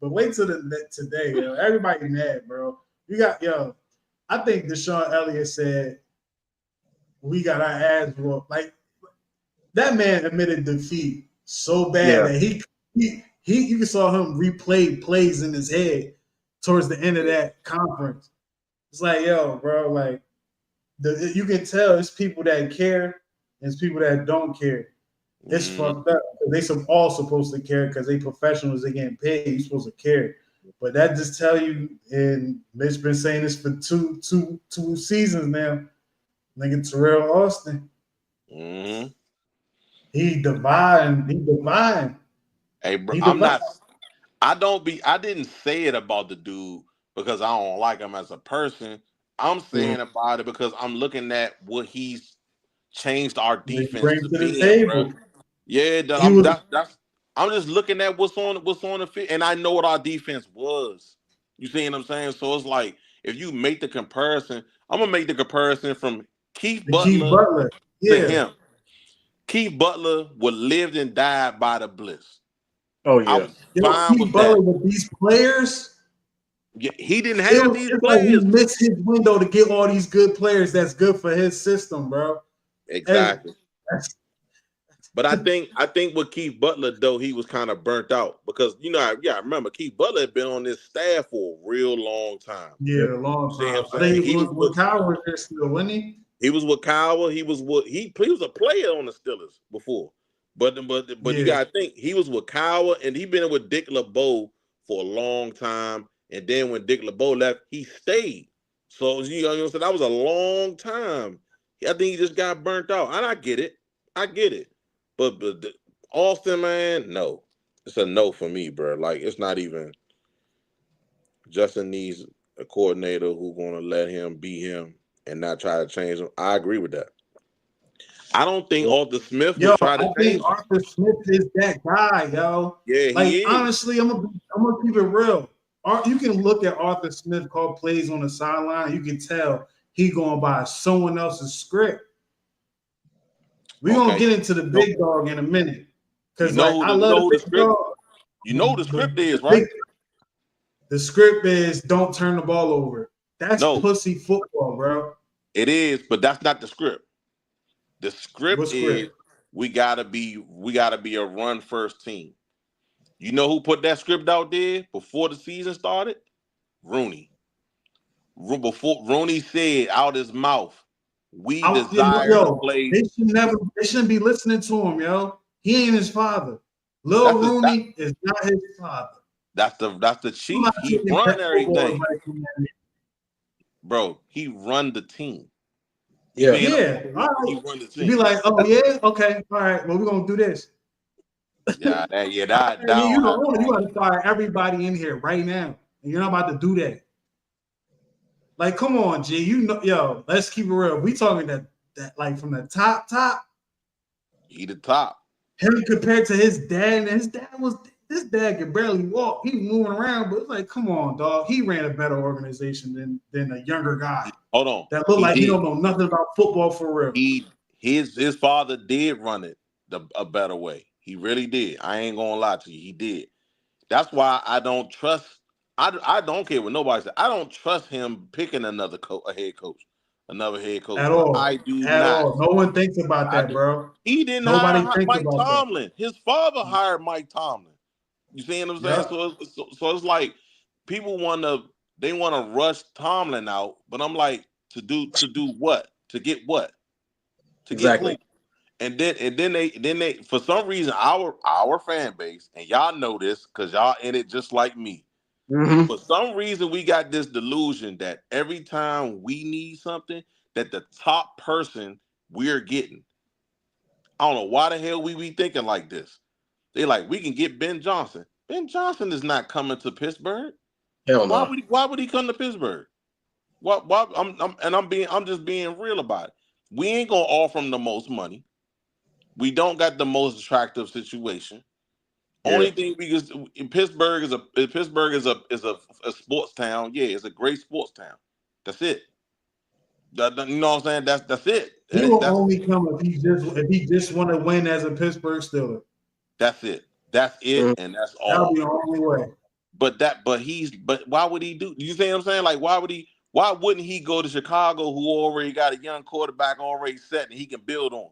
Speaker 16: but wait till today, yo. Everybody mad, bro. You got I think Deshaun Elliott said we got our ass whooped. Like that man admitted defeat so bad that he you saw him replay plays in his head towards the end of that conference. It's like, yo, bro, like you can tell it's people that care and it's people that don't care. It's fucked up. They all supposed to care because they professionals, they getting paid. You're supposed to care. But that just tell you, and Mitch been saying this for two seasons now. Nigga Terrell Austin.
Speaker 13: Mm-hmm.
Speaker 16: He divine.
Speaker 13: Hey, bro, I didn't say it about the dude because I don't like him as a person. I'm saying about it because I'm looking at what he's changed our defense to be, bro. Yeah, I'm just looking at what's on the field, and I know what our defense was. You see what I'm saying? So it's like if you make the comparison, I'm gonna make the comparison from Keith Butler to him. Keith Butler would lived and died by the bliss.
Speaker 12: Oh yeah,
Speaker 13: I was fine with
Speaker 16: Butler
Speaker 13: that.
Speaker 16: with these players.
Speaker 13: Yeah, he didn't have these players.
Speaker 16: Like he missed his window to get all these good players. That's good for his system, bro.
Speaker 13: Exactly. But I think with Keith Butler though, he was kind of burnt out because I remember Keith Butler had been on this staff for a real long time.
Speaker 16: Yeah, a long time.
Speaker 13: I think
Speaker 16: he was with Kyle was there still, wasn't he?
Speaker 13: He was with Kyle. He was a player on the Steelers before. But you gotta think he was with Kyle and he been with Dick LeBeau for a long time. And then when Dick LeBeau left, he stayed. So you know what I'm saying? That was a long time. I think he just got burnt out. And I get it. But Austin, man, no. It's a no for me, bro. Like it's not even. Justin needs a coordinator who's gonna let him be him and not try to change him. I agree with that. I don't think Arthur Smith will try to change him.
Speaker 16: Arthur Smith is that guy, yo.
Speaker 13: Yeah, he is.
Speaker 16: Honestly, I'm gonna keep it real. You can look at Arthur Smith call plays on the sideline. You can tell he going by someone else's script. We're gonna get into the big dog in a minute. Because I love the big dog.
Speaker 13: You know the script is, right?
Speaker 16: The script is don't turn the ball over. That's pussy football, bro.
Speaker 13: It is, but that's not the script. The script is we gotta be a run first team. You know who put that script out there before the season started? Rooney. Before Rooney said out his mouth, we desire to play.
Speaker 16: They shouldn't be listening to him, yo. He ain't his father. Lil Rooney is not his father.
Speaker 13: That's the chief. He run everything. Bro, he run the team.
Speaker 16: Yeah. All right.
Speaker 13: He run the team.
Speaker 16: Be like, oh yeah, okay, all right. Well, we're gonna do this.
Speaker 13: That
Speaker 16: you gotta fire everybody in here right now. And you're not about to do that. Like, come on, G. You know, yo, let's keep it real. We talking that like from the top.
Speaker 13: He the top.
Speaker 16: Him compared to his dad, and his dad could barely walk. He was moving around, but it's like, come on, dog. He ran a better organization than a younger guy
Speaker 13: Hold on.
Speaker 16: that looked
Speaker 13: He
Speaker 16: like he
Speaker 13: did.
Speaker 16: don't know nothing about football for real.
Speaker 13: His father did run it a better way. He really did. I ain't gonna lie to you. He did. That's why I don't trust. I don't care what nobody says. I don't trust him picking another head coach,
Speaker 16: At
Speaker 13: bro.
Speaker 16: all.
Speaker 13: I do
Speaker 16: At
Speaker 13: not.
Speaker 16: all. No one thinks about that, bro.
Speaker 13: He didn't
Speaker 16: Nobody
Speaker 13: hire
Speaker 16: thinks
Speaker 13: Mike
Speaker 16: about that.
Speaker 13: Tomlin. His father hired Mike Tomlin. You see what I'm saying?
Speaker 16: Yep.
Speaker 13: So it's like people want to rush Tomlin out, but I'm like, to do what? To get what? To get
Speaker 12: Exactly.
Speaker 13: who? And then they for some reason our fan base, and y'all know this because y'all in it just like me.
Speaker 12: Mm-hmm.
Speaker 13: For some reason we got this delusion that every time we need something, that the top person we're getting. I don't know why the hell we be thinking like this. They like, we can get Ben Johnson. Ben Johnson is not coming to Pittsburgh.
Speaker 12: Hell no.
Speaker 13: Why would he come to Pittsburgh? Why I'm just being real about it. We ain't gonna offer him the most money. We don't got the most attractive situation.
Speaker 12: Yeah.
Speaker 13: Only thing we just Pittsburgh is a sports town. Yeah, it's a great sports town. That's it. You know what I'm saying? That's it.
Speaker 16: He will only come if he just want to win as a Pittsburgh Steeler.
Speaker 13: That's it. That's it, and that's all.
Speaker 16: That'll be the only way.
Speaker 13: But why would he do? You see what I'm saying? Like, why wouldn't he go to Chicago, who already got a young quarterback already set and he can build on?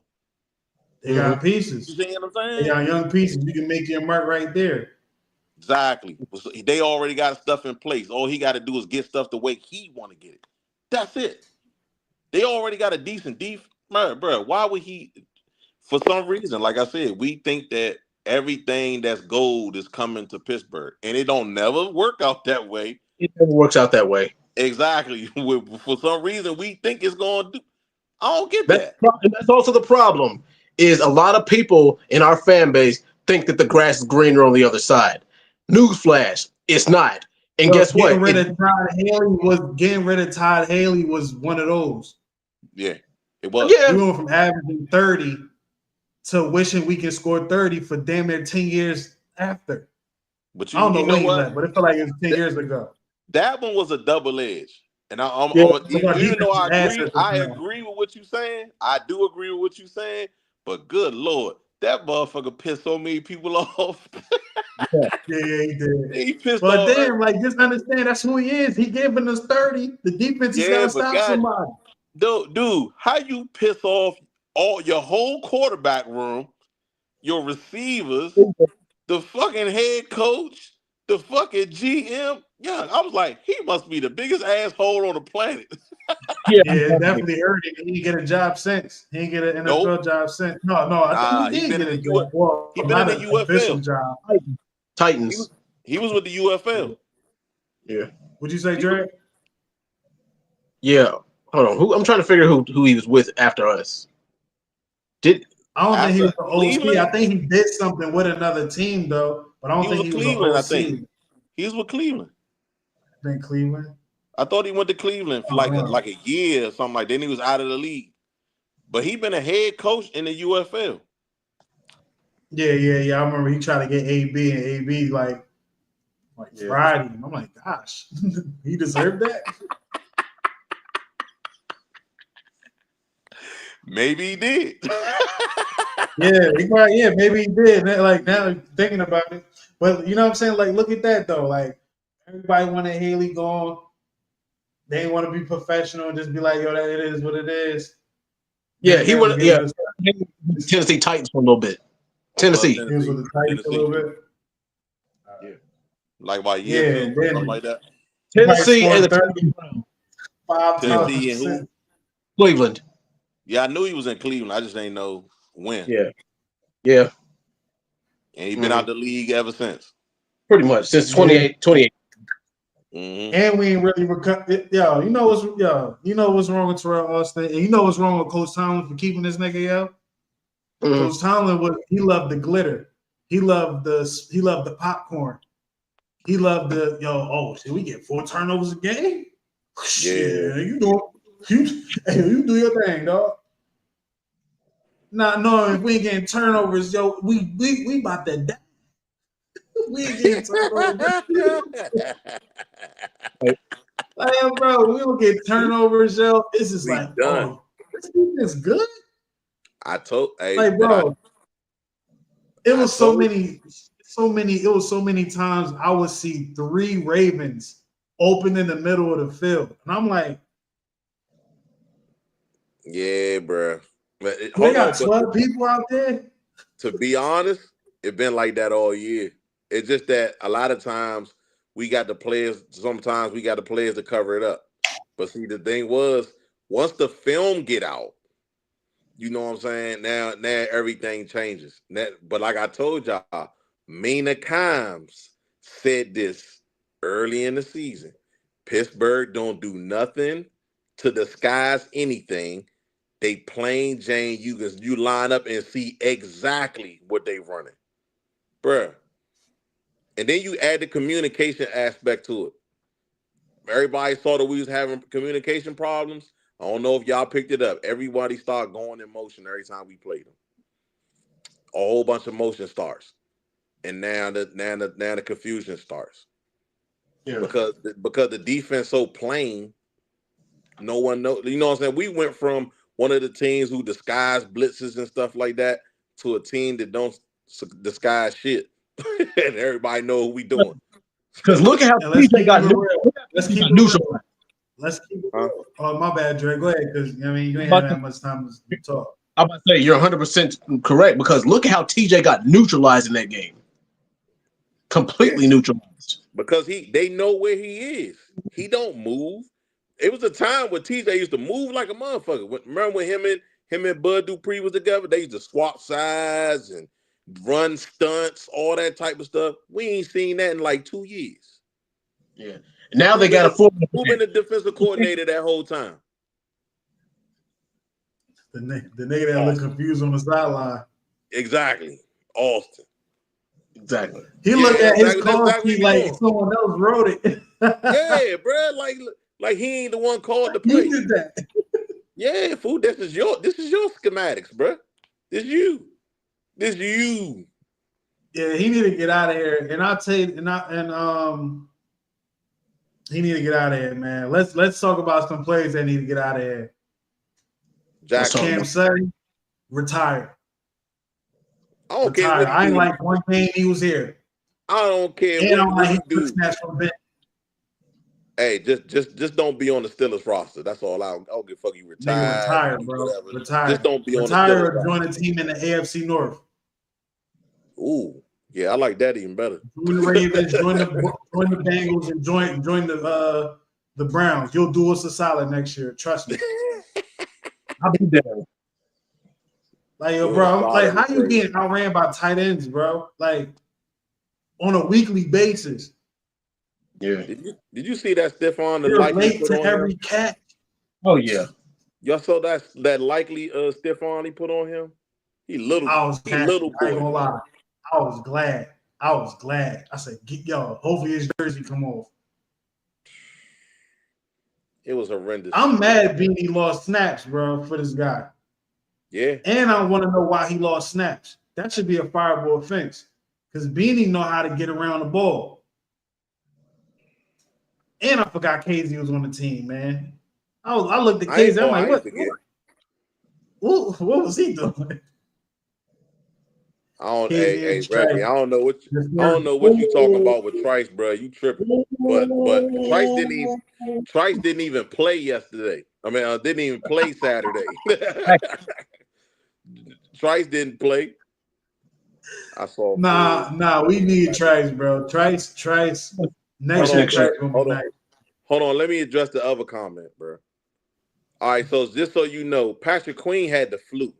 Speaker 16: They got pieces.
Speaker 13: You see what I'm saying?
Speaker 16: They got young pieces. You can make your mark right there.
Speaker 13: Exactly. They already got stuff in place. All he got to do is get stuff the way he want to get it. That's it. They already got a decent defense. Bro, why would he? For some reason, like I said, we think that everything that's gold is coming to Pittsburgh, and it don't never work out that way.
Speaker 12: It never works out that way.
Speaker 13: Exactly. For some reason, we think it's going to do. I don't get that.
Speaker 12: That's also the problem. Is a lot of people in our fan base think that the grass is greener on the other side. Newsflash, it's not. And guess what?
Speaker 16: Getting rid of Todd Haley was one of those.
Speaker 13: Yeah, it was.
Speaker 16: We went from averaging 30 to wishing we can score 30 for damn near 10 years after.
Speaker 13: But
Speaker 16: I don't know
Speaker 13: you know
Speaker 16: when he
Speaker 13: what?
Speaker 16: left, but it felt like it was 10 years ago.
Speaker 13: That one was a double edge. And even though I agree with what you're saying, I do agree with what you're saying, but good Lord, that motherfucker pissed so many people off.
Speaker 16: Yeah, he did.
Speaker 13: He pissed
Speaker 16: but
Speaker 13: off.
Speaker 16: then, like, just understand that's who he is. He giving us 30. The defense is gonna stop somebody.
Speaker 13: Dude, how you piss off all your whole quarterback room, your receivers, the fucking head coach, the fucking GM? Yeah, I was like, he must be the biggest asshole on the planet.
Speaker 16: Yeah, it definitely hurt him. He didn't get a job since. He didn't get an NFL job since. No, I think he did get a job. Well,
Speaker 13: he been in the UFL.
Speaker 16: Job.
Speaker 12: Titans.
Speaker 13: He was with the UFL.
Speaker 12: Yeah.
Speaker 16: What'd you say, Dre?
Speaker 12: Yeah. Hold on. I'm trying to figure who he was with after us.
Speaker 16: I don't think he was the OC. I think he did something with another team though, but I don't think he was
Speaker 13: Cleveland.
Speaker 16: I
Speaker 13: think he was with Cleveland.
Speaker 16: Then Cleveland.
Speaker 13: I thought he went to Cleveland for like a year or something like that. Then he was out of the league. But he been a head coach in the UFL.
Speaker 16: Yeah. I remember he tried to get AB and AB like Friday. And I'm like, gosh, he deserved that.
Speaker 13: Maybe he did.
Speaker 16: Maybe he did. Like now thinking about it. But you know what I'm saying? Like, look at that though. Like everybody wanted Haley gone. They want to be professional and just be like, yo, that it is what it is.
Speaker 12: Yeah, he went. Yeah, Tennessee Titans for a little bit. Tennessee.
Speaker 16: He was with the Titans a little bit.
Speaker 13: Yeah, like by year two, something like that.
Speaker 12: Tennessee and the
Speaker 13: Tennessee and who?
Speaker 12: Cleveland.
Speaker 13: Yeah, I knew he was in Cleveland. I just ain't know when.
Speaker 12: Yeah.
Speaker 13: And he's been out the league ever since.
Speaker 12: Pretty much since 28.
Speaker 13: Mm-hmm.
Speaker 16: And we ain't really recovered. You know what's wrong with Terrell Austin, and you know what's wrong with Coach Tomlin for keeping this nigga, yo.
Speaker 12: Mm-hmm.
Speaker 16: Coach Tomlin he loved the glitter. He loved the popcorn. He loved did we get 4 turnovers a game? Shit, you do your thing, dog. Not knowing if we ain't getting turnovers, yo, we about to die. We ain't getting turnovers. Like, bro, we don't get turnovers, yo. It's just
Speaker 13: We
Speaker 16: like,
Speaker 13: done.
Speaker 16: oh, this defense good.
Speaker 13: Hey,
Speaker 16: Like, bro, it was so
Speaker 13: told
Speaker 16: many times I would see 3 Ravens open in the middle of the field. And I'm like,
Speaker 13: yeah, bro. But
Speaker 16: they got 12 people out there.
Speaker 13: To be honest, it's been like that all year. It's just that a lot of times we got the players. Sometimes we got the players to cover it up. But see, the thing was, once the film get out, you know what I'm saying? Now everything changes. But like I told y'all, Mina Kimes said this early in the season. Pittsburgh don't do nothing to disguise anything. They plain Jane, you line up and see exactly what they running. Bruh. And then you add the communication aspect to it. Everybody saw that we was having communication problems. I don't know if y'all picked it up. Everybody started going in motion every time we played them. A whole bunch of motion starts. And now the confusion starts.
Speaker 12: Yeah.
Speaker 13: Because the defense so plain, no one knows. You know what I'm saying? We went from one of the teams who disguise blitzes and stuff like that to a team that don't disguise shit. And everybody know what we doing.
Speaker 12: Because look at how TJ got
Speaker 16: Let's keep it real. Let's keep it real. Oh, my bad, Dre. Go ahead, because you ain't had that much time to talk.
Speaker 12: I'm about to say you're 100% correct because look at how TJ got neutralized in that game. Completely neutralized.
Speaker 13: Because they know where he is. He don't move. It was a time when TJ used to move like a motherfucker. Remember when him and Bud Dupree was together? They used to swap sides and run stunts, all that type of stuff. We ain't seen that in like 2 years.
Speaker 12: Yeah. Now they got a full.
Speaker 13: Who been the defensive coordinator that whole time?
Speaker 16: The nigga that looked confused on the sideline.
Speaker 13: Exactly. Austin.
Speaker 12: Exactly.
Speaker 16: He looked at his call sheet like someone else wrote it.
Speaker 13: Yeah, bro. Like he ain't the one called the play.
Speaker 16: You did that.
Speaker 13: Yeah, fool. This is your schematics, bro. This you.
Speaker 16: Yeah, he need to get out of here. And I'll tell you, he need to get out of here, man. Let's talk about some players that need to get out of here. Cam Sutton, retire.
Speaker 13: I don't care what he
Speaker 16: I ain't
Speaker 13: do.
Speaker 16: like one game he was here.
Speaker 13: I don't care what he do. Hey, just don't be on the Steelers roster. That's all. I don't give a fuck. You retire,
Speaker 16: bro.
Speaker 13: Whatever.
Speaker 16: Retire.
Speaker 13: Just don't be on the
Speaker 16: Steelers
Speaker 13: Steelers
Speaker 16: or join a team in the AFC North.
Speaker 13: Ooh, yeah, I like that even better.
Speaker 16: Join the Ravens, join the Bengals, and join the Browns. You'll do us a solid next year. Trust me.
Speaker 12: I'll be there.
Speaker 16: Like, yo, bro, like, how you getting outran by tight ends, bro? Like, on a weekly basis.
Speaker 12: Yeah.
Speaker 13: Did you see that Stephon?
Speaker 16: You're late to every catch.
Speaker 12: Oh yeah.
Speaker 13: Y'all saw that likely Stephon he put on him? He little boy.
Speaker 16: I ain't gonna lie. I was glad. I said, y'all, hopefully his jersey come off.
Speaker 13: It was horrendous.
Speaker 16: I'm mad Beanie lost snaps, bro, for this guy.
Speaker 13: Yeah.
Speaker 16: And I want to know why he lost snaps. That should be a fireable offense. Because Beanie know how to get around the ball. And I forgot Casey was on the team, man. I looked at Casey. I'm like, what was he doing?
Speaker 13: Hey, Reggie, I don't know what you talking about with Trice, bro. You tripping. But Trice didn't even play yesterday. I mean, didn't even play Saturday. Trice didn't play. I saw.
Speaker 16: Nah, we need Trice, bro. Trice. Next year, Trice gonna be nice.
Speaker 13: Hold on, let me address the other comment, bro. All right, so just so you know, Patrick Queen had the flu.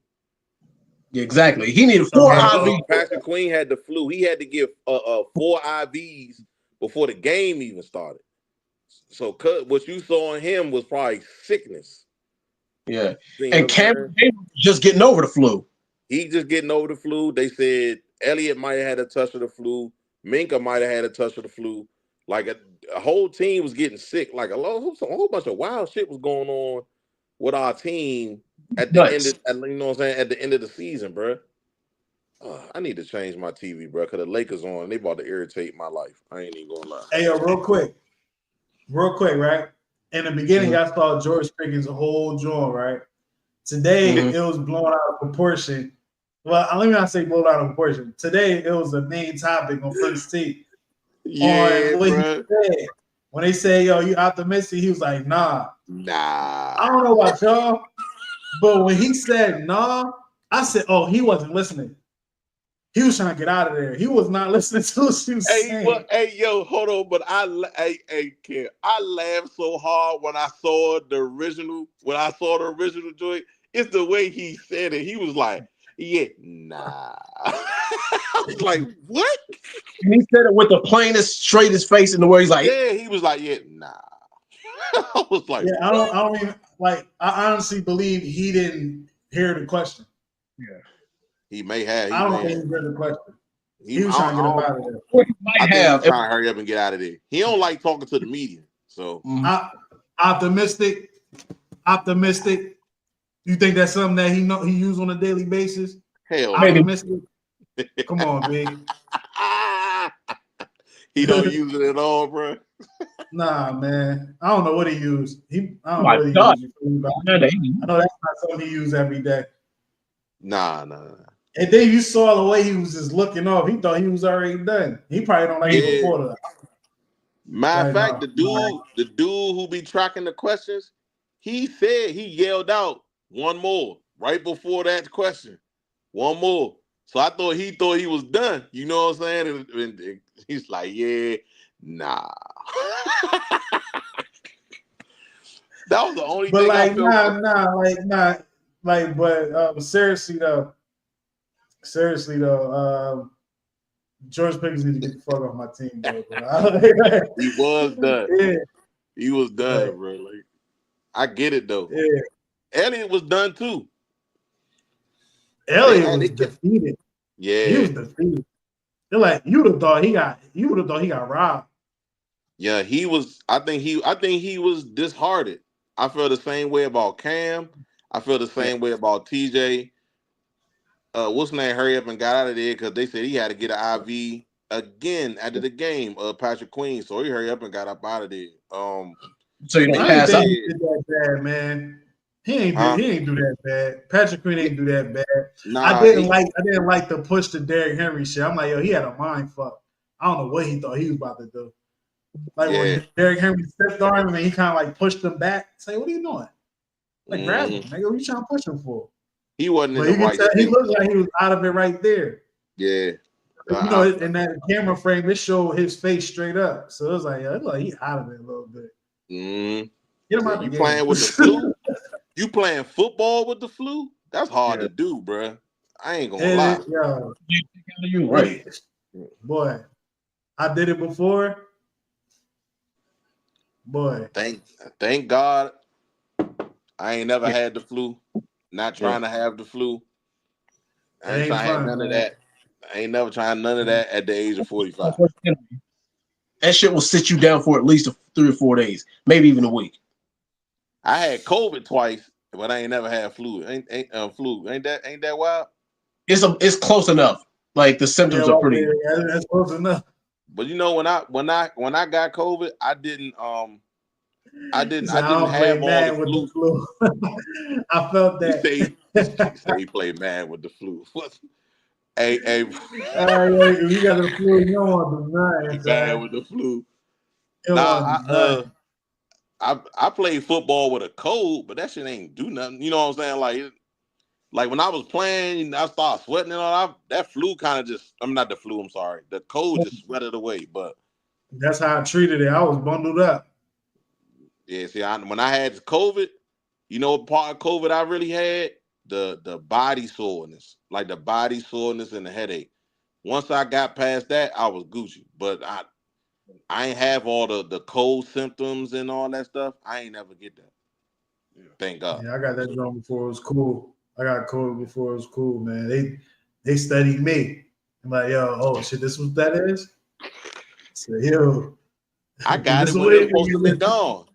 Speaker 12: Yeah, exactly. He needed 4 IVs.
Speaker 13: Patrick Queen had the flu. He had to give 4 IVs before the game even started. So what you saw in him was probably sickness.
Speaker 12: Yeah. And Cameron was just getting over the flu.
Speaker 13: He just getting over the flu. They said Elliott might have had a touch of the flu. Minka might have had a touch of the flu. Like a whole team was getting sick. Like a whole bunch of wild shit was going on with our team at the end of, you know what I'm saying, at the end of the season, bro. I need to change my TV, bro, because the Lakers on. They about to irritate my life. I ain't even gonna lie.
Speaker 16: Hey, yo, real quick, right? In the beginning, I saw George Pickens a whole joint, right? Today, it was blown out of proportion. Well, let me not say blown out of proportion. Today, it was the main topic on First Take.
Speaker 13: Yeah,
Speaker 16: on what
Speaker 13: bro.
Speaker 16: he said. When they say, yo, you optimistic, he was like, nah.
Speaker 13: Nah.
Speaker 16: I don't know about y'all, but when he said nah, I said, oh, he wasn't listening. He was trying to get out of there. He was not listening to what she was saying.
Speaker 13: Hey, yo, hold on, but Ken, I laughed so hard when I saw the original. When I saw the original joint, it's the way he said it. He was like, "Yeah, nah." I was like, "What?"
Speaker 12: And he said it with the plainest, straightest face in the world. He's like,
Speaker 13: Yeah, he was like, "Yeah, nah." I was like,
Speaker 16: yeah, I don't even like. I honestly believe he didn't hear the question.
Speaker 13: Yeah, he may have.
Speaker 16: I don't think he heard the question. He was trying to get up out of there.
Speaker 13: I think he's trying to hurry up and get out of there. He don't like talking to the media, so
Speaker 16: optimistic. You think that's something that he use on a daily basis?
Speaker 13: Hell,
Speaker 16: optimistic. Come on, big.
Speaker 13: He don't use it at all, bro.
Speaker 16: Nah, man. I don't know what he used. I don't know
Speaker 12: my
Speaker 16: what he
Speaker 12: God.
Speaker 16: used. I know that's not something he used every day.
Speaker 13: Nah.
Speaker 16: And then you saw the way he was just looking off. He thought he was already done. He probably don't like it before that.
Speaker 13: Matter of fact, the dude who be tracking the questions, he said he yelled out one more right before that question. One more. So I thought he was done. You know what I'm saying? And he's like, yeah, nah. That was the only
Speaker 16: But
Speaker 13: thing
Speaker 16: like,
Speaker 13: I felt.
Speaker 16: but seriously though, George Pickens needs to get the fuck off my team, bro.
Speaker 13: He was done.
Speaker 16: Yeah.
Speaker 13: He was done, bro. Like, I get it though.
Speaker 16: Yeah.
Speaker 13: Elliott was done too.
Speaker 16: Elliott was defeated.
Speaker 13: Yeah,
Speaker 16: he was defeated. They're like, you would have thought he got robbed.
Speaker 13: Yeah, he was. I think he was disheartened. I feel the same way about Cam. I feel the same way about TJ. What's name? Hurry up and got out of there because they said he had to get an IV again after the game. Patrick Queen, so he hurry up and got up out of there.
Speaker 12: So you don't pass
Speaker 16: up.
Speaker 12: up.
Speaker 16: He did that bad, man. He ain't do that bad. Patrick Queen ain't do that bad.
Speaker 13: Nah,
Speaker 16: I didn't like the push to Derrick Henry shit. I'm like, yo, he had a mind fuck. I don't know what he thought he was about to do. Like when Derrick Henry stepped on him and he kind of like pushed him back. Say, what are you doing? Like grab him, nigga. What you trying to push him for?
Speaker 13: He wasn't
Speaker 16: But
Speaker 13: in the right state.
Speaker 16: He looked like he was out of it right there.
Speaker 13: Yeah.
Speaker 16: You know, in that camera frame, it showed his face straight up. So it was like, yeah, it looked like he out of it a little bit. Get him out the
Speaker 13: You
Speaker 16: game.
Speaker 13: playing with the flu? You playing football with the flu? That's hard to do, bro. I ain't gonna lie.
Speaker 16: Yo,
Speaker 12: you right,
Speaker 16: boy. I did it before. Boy,
Speaker 13: thank God, I ain't never had the flu. Not trying to have the flu. I ain't trying to have none of that. I ain't never trying none of that at the age of 45.
Speaker 12: That shit will sit you down for at least 3 or 4 days, maybe even a week.
Speaker 13: I had COVID twice, but I ain't never had flu. Ain't that wild?
Speaker 12: It's close enough. Like the symptoms are pretty.
Speaker 16: Yeah, that's close enough.
Speaker 13: But you know when I got COVID, I didn't have all the flu.
Speaker 16: I felt that.
Speaker 13: Say he played mad with the flu. Hey,
Speaker 16: you got the flu. You don't want the nine.
Speaker 13: Bad with the flu. I played football with a cold, but that shit ain't do nothing. You know what I'm saying? Like when I was playing, I started sweating and all that flu kind of just. I'm not the flu. I'm sorry. The cold just sweated away. But
Speaker 16: that's how I treated it. I was bundled up.
Speaker 13: Yeah, see, when I had COVID, you know what part of COVID I really had? The body soreness, like the body soreness and the headache. Once I got past that, I was Gucci. But I ain't have all the cold symptoms and all that stuff. I ain't never get that. Thank God.
Speaker 16: Yeah, I got that drunk before it was cool. I got COVID before it was cool, man. They studied me. I'm like, yo, oh shit, this what that is? So, yo,
Speaker 13: I got it when it was supposed to be gone.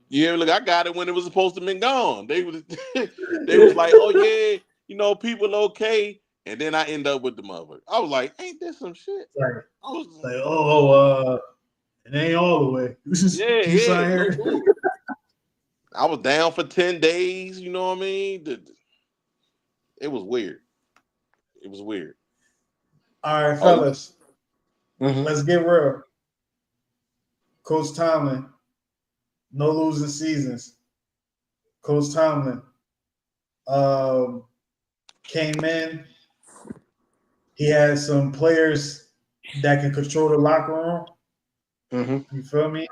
Speaker 13: Yeah, look, I got it when it was supposed to be gone. They was they was like, oh yeah, people okay. And then I end up with the mother. I was like, ain't this some shit?
Speaker 16: Right.
Speaker 13: I was
Speaker 16: Like, it ain't all the way. You
Speaker 13: yeah,
Speaker 16: sign
Speaker 13: no
Speaker 16: here.
Speaker 13: clue. I was down for 10 days, you know what I mean? It was weird. It was weird.
Speaker 16: All right,
Speaker 13: Oh,
Speaker 16: fellas, let's get real. Coach Tomlin, no losing seasons. Coach Tomlin came in. He had some players that can control the locker room. You feel me?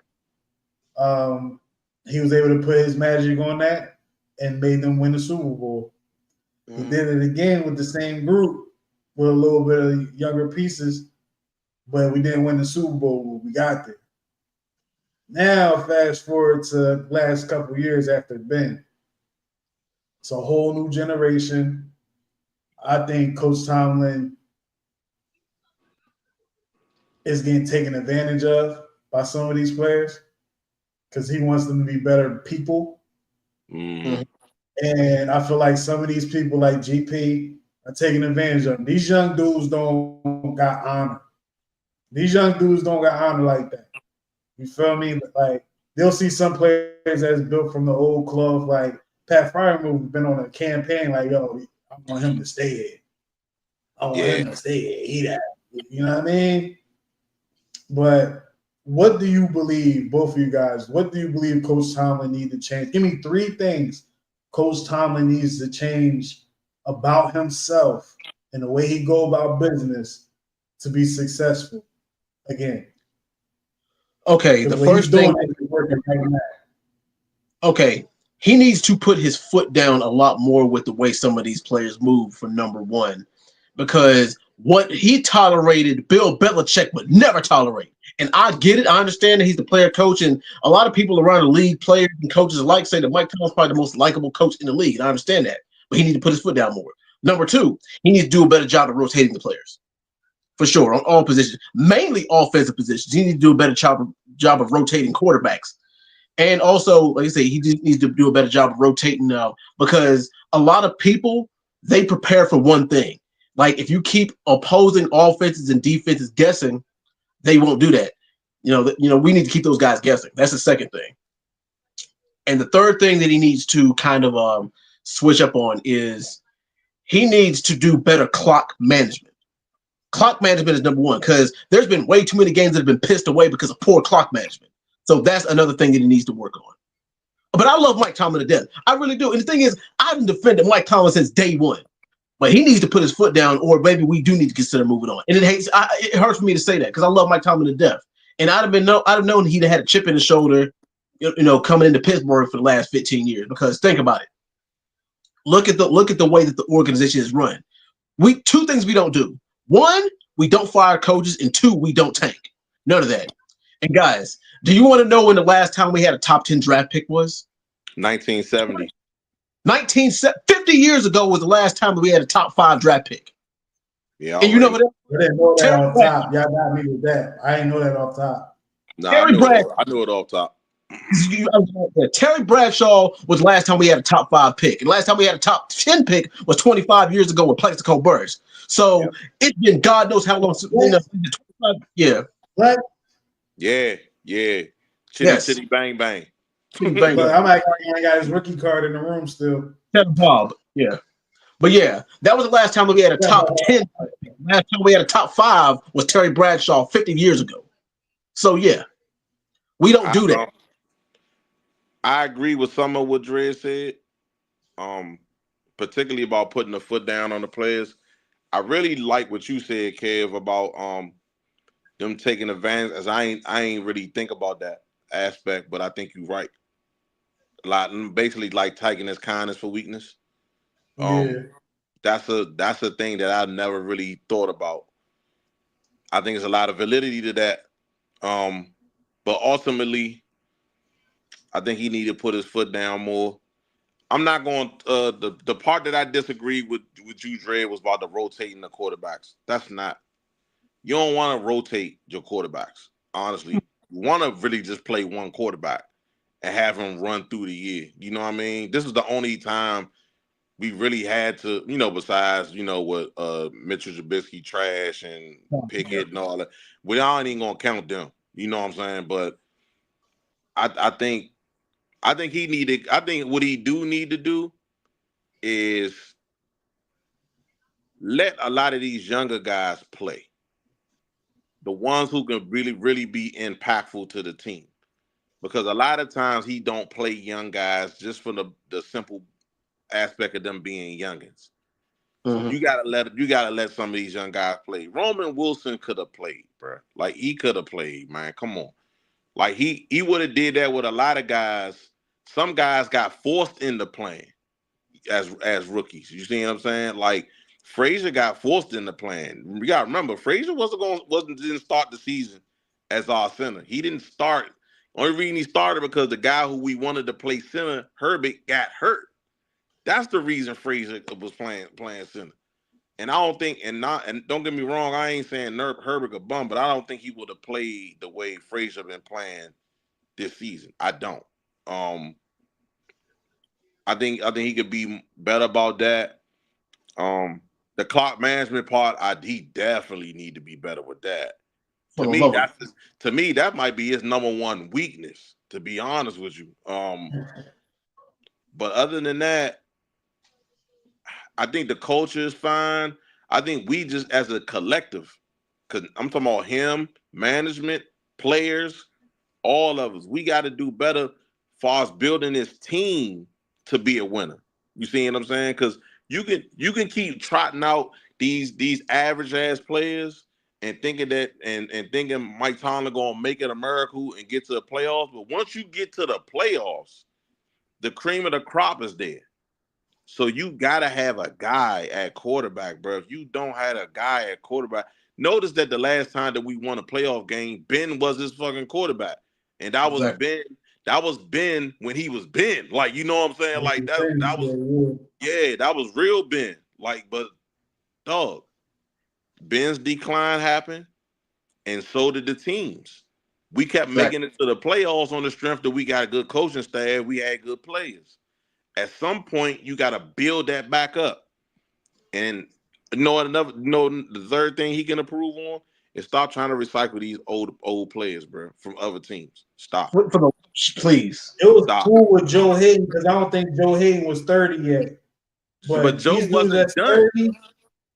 Speaker 16: He was able to put his magic on that and made them win the Super Bowl. He did it again with the same group with a little bit of younger pieces, but we didn't win the Super Bowl. We got there. Now, fast forward to last couple of years after Ben. It's a whole new generation. I think Coach Tomlin is getting taken advantage of by some of these players because he wants them to be better people. And I feel like some of these people, like GP, are taking advantage of them. These young dudes don't got honor. These young dudes don't got honor like that. You feel me? Like they'll see some players that's built from the old club, like Pat Fryermuth been on a campaign, like, yo, I want him to stay here. I want him to stay here. He that. You know what I mean? But what do you believe, both of you guys, what do you believe Coach Tomlin needs to change? Give me 3 things Coach Tomlin needs to change about himself and the way he go about business to be successful again.
Speaker 12: Okay, the first thing. Okay, he needs to put his foot down a lot more with the way some of these players move, for number one, because what he tolerated, Bill Belichick would never tolerate. And I get it. I understand that he's the player coach, and a lot of people around the league, players and coaches alike, say that Mike Tomlin's probably the most likable coach in the league. And I understand that, but he needs to put his foot down more. Number two, he needs to do a better job of rotating the players, for sure, on all positions, mainly offensive positions. He needs to do a better job of rotating quarterbacks. And also, like I say, he just needs to do a better job of rotating because a lot of people, they prepare for one thing. Like if you keep opposing offenses and defenses guessing, they won't do that. We need to keep those guys guessing. That's the second thing. And the third thing that he needs to kind of switch up on is he needs to do better clock management. Clock management is number one because there's been way too many games that have been pissed away because of poor clock management. So that's another thing that he needs to work on. But I love Mike Tomlin to death. I really do. And the thing is, I've defended Mike Tomlin since day one. But he needs to put his foot down, or maybe we do need to consider moving on. And it hurts for me to say that because I love Mike Tomlin to death. And I'd have known he'd have had a chip in his shoulder, coming into Pittsburgh for the last 15 years. Because think about it. Look at the way that the organization is run. Two things we don't do. One, we don't fire coaches, and two, we don't tank. None of that. And guys, do you want to know when the last time we had a top 10 draft pick was?
Speaker 13: 1970.
Speaker 12: 50 years ago was the last time that we had a top 5 draft pick.
Speaker 13: Yeah,
Speaker 12: and you know what?
Speaker 16: I didn't know that off top. Y'all got me with that. I didn't know that off top.
Speaker 13: No, I knew it off top.
Speaker 12: Terry Bradshaw was the last time we had a top 5 pick. And last time we had a top 10 pick was 25 years ago with Plaxico Burress. So it's been God knows how long. 25, yeah.
Speaker 16: What?
Speaker 13: Yeah. Chitty bang bang.
Speaker 16: But I'm like, I got his rookie card in the room still.
Speaker 12: Bob, yeah. But yeah, that was the last time that we had a top 10. Last time we had a top 5 was Terry Bradshaw 50 years ago. So yeah, we don't do that.
Speaker 13: I agree with some of what Dre said, particularly about putting the foot down on the players. I really like what you said, Kev, about them taking advantage. As I ain't really think about that aspect, but I think you're right. Basically like taking his kindness for weakness. That's a thing that I never really thought about. I think there's a lot of validity to that. But ultimately, I think he needed to put his foot down more. I'm not going the part that I disagree with you, Dre, was about the rotating the quarterbacks. That's not, you don't want to rotate your quarterbacks, honestly. really just play one quarterback and have him run through the year. You know what I mean? This is the only time we really had to, besides, with Mitchell Trubisky trash and Pickett and all that. We aren't even gonna count them. You know what I'm saying? But I think I think what he do need to do is let a lot of these younger guys play. The ones who can really, really be impactful to the team. Because a lot of times he don't play young guys just for the simple aspect of them being youngins.
Speaker 12: Mhm.
Speaker 13: You gotta let some of these young guys play. Roman Wilson could have played, bro. Like he could have played, man. Come on. Like he would have did that with a lot of guys. Some guys got forced into playing as rookies. You see what I'm saying? Like Frazier got forced into playing. You gotta remember, Frazier didn't start the season as our center. He didn't start. Only reason he started because the guy who we wanted to play center, Herbert, got hurt. That's the reason Frazier was playing center. And I don't think, and don't get me wrong, I ain't saying Herbert a bum, but I don't think he would have played the way Frazier been playing this season. I don't. I think he could be better about that. The clock management part, he definitely need to be better with that. To me, that might be his number one weakness, to be honest with you. But other than that, I think the culture is fine. I think we just as a collective, because I'm talking about him, management, players, all of us, we got to do better for us building this team to be a winner. You see what I'm saying? Because you can keep trotting out these average ass players and thinking that and thinking Mike Tomlin gonna make it a miracle and get to the playoffs. But once you get to the playoffs, the cream of the crop is there. So you gotta have a guy at quarterback, bro. If you don't have a guy at quarterback, notice that the last time that we won a playoff game, Ben was his fucking quarterback, and that was Ben. That was Ben when he was Ben. Like, you know what I'm saying? Like that was real Ben. Like, but dog, Ben's decline happened, and so did the teams. We kept making it to the playoffs on the strength that we got a good coaching staff, we had good players. At some point, you got to build that back up. And the third thing he can improve on is stop trying to recycle these old players, bro, from other teams. Stop.
Speaker 12: Please.
Speaker 16: It was cool with Joe Hayden because I don't think Joe Hayden was 30 yet.
Speaker 13: But Joe wasn't done. 30,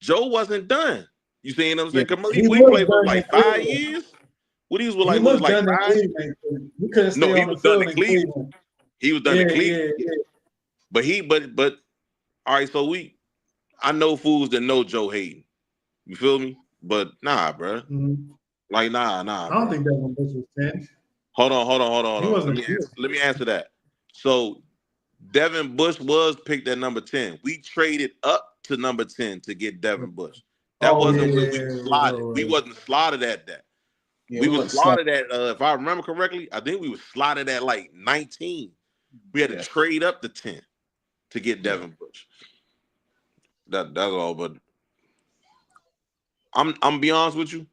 Speaker 13: Joe wasn't done. You see what I'm saying?
Speaker 16: He
Speaker 13: played for like 5 years. What he was like? Was like 5?
Speaker 16: He couldn't stay on the field in Cleveland.
Speaker 13: He was done in Cleveland. But all right. So I know fools that know Joe Hayden. You feel me? But nah, bro.
Speaker 16: Mm-hmm.
Speaker 13: Like nah.
Speaker 16: I don't think Devin Bush was 10.
Speaker 13: Hold on. Let me answer that. So Devin Bush was picked at number 10. We traded up to number 10 to get Devin Bush. That wasn't where we slotted. We wasn't slotted at that. We was slotted at, if I remember correctly, I think we was slotted at like 19. We had to trade up to 10 to get Devin Bush. That's all. But I'm be honest with you.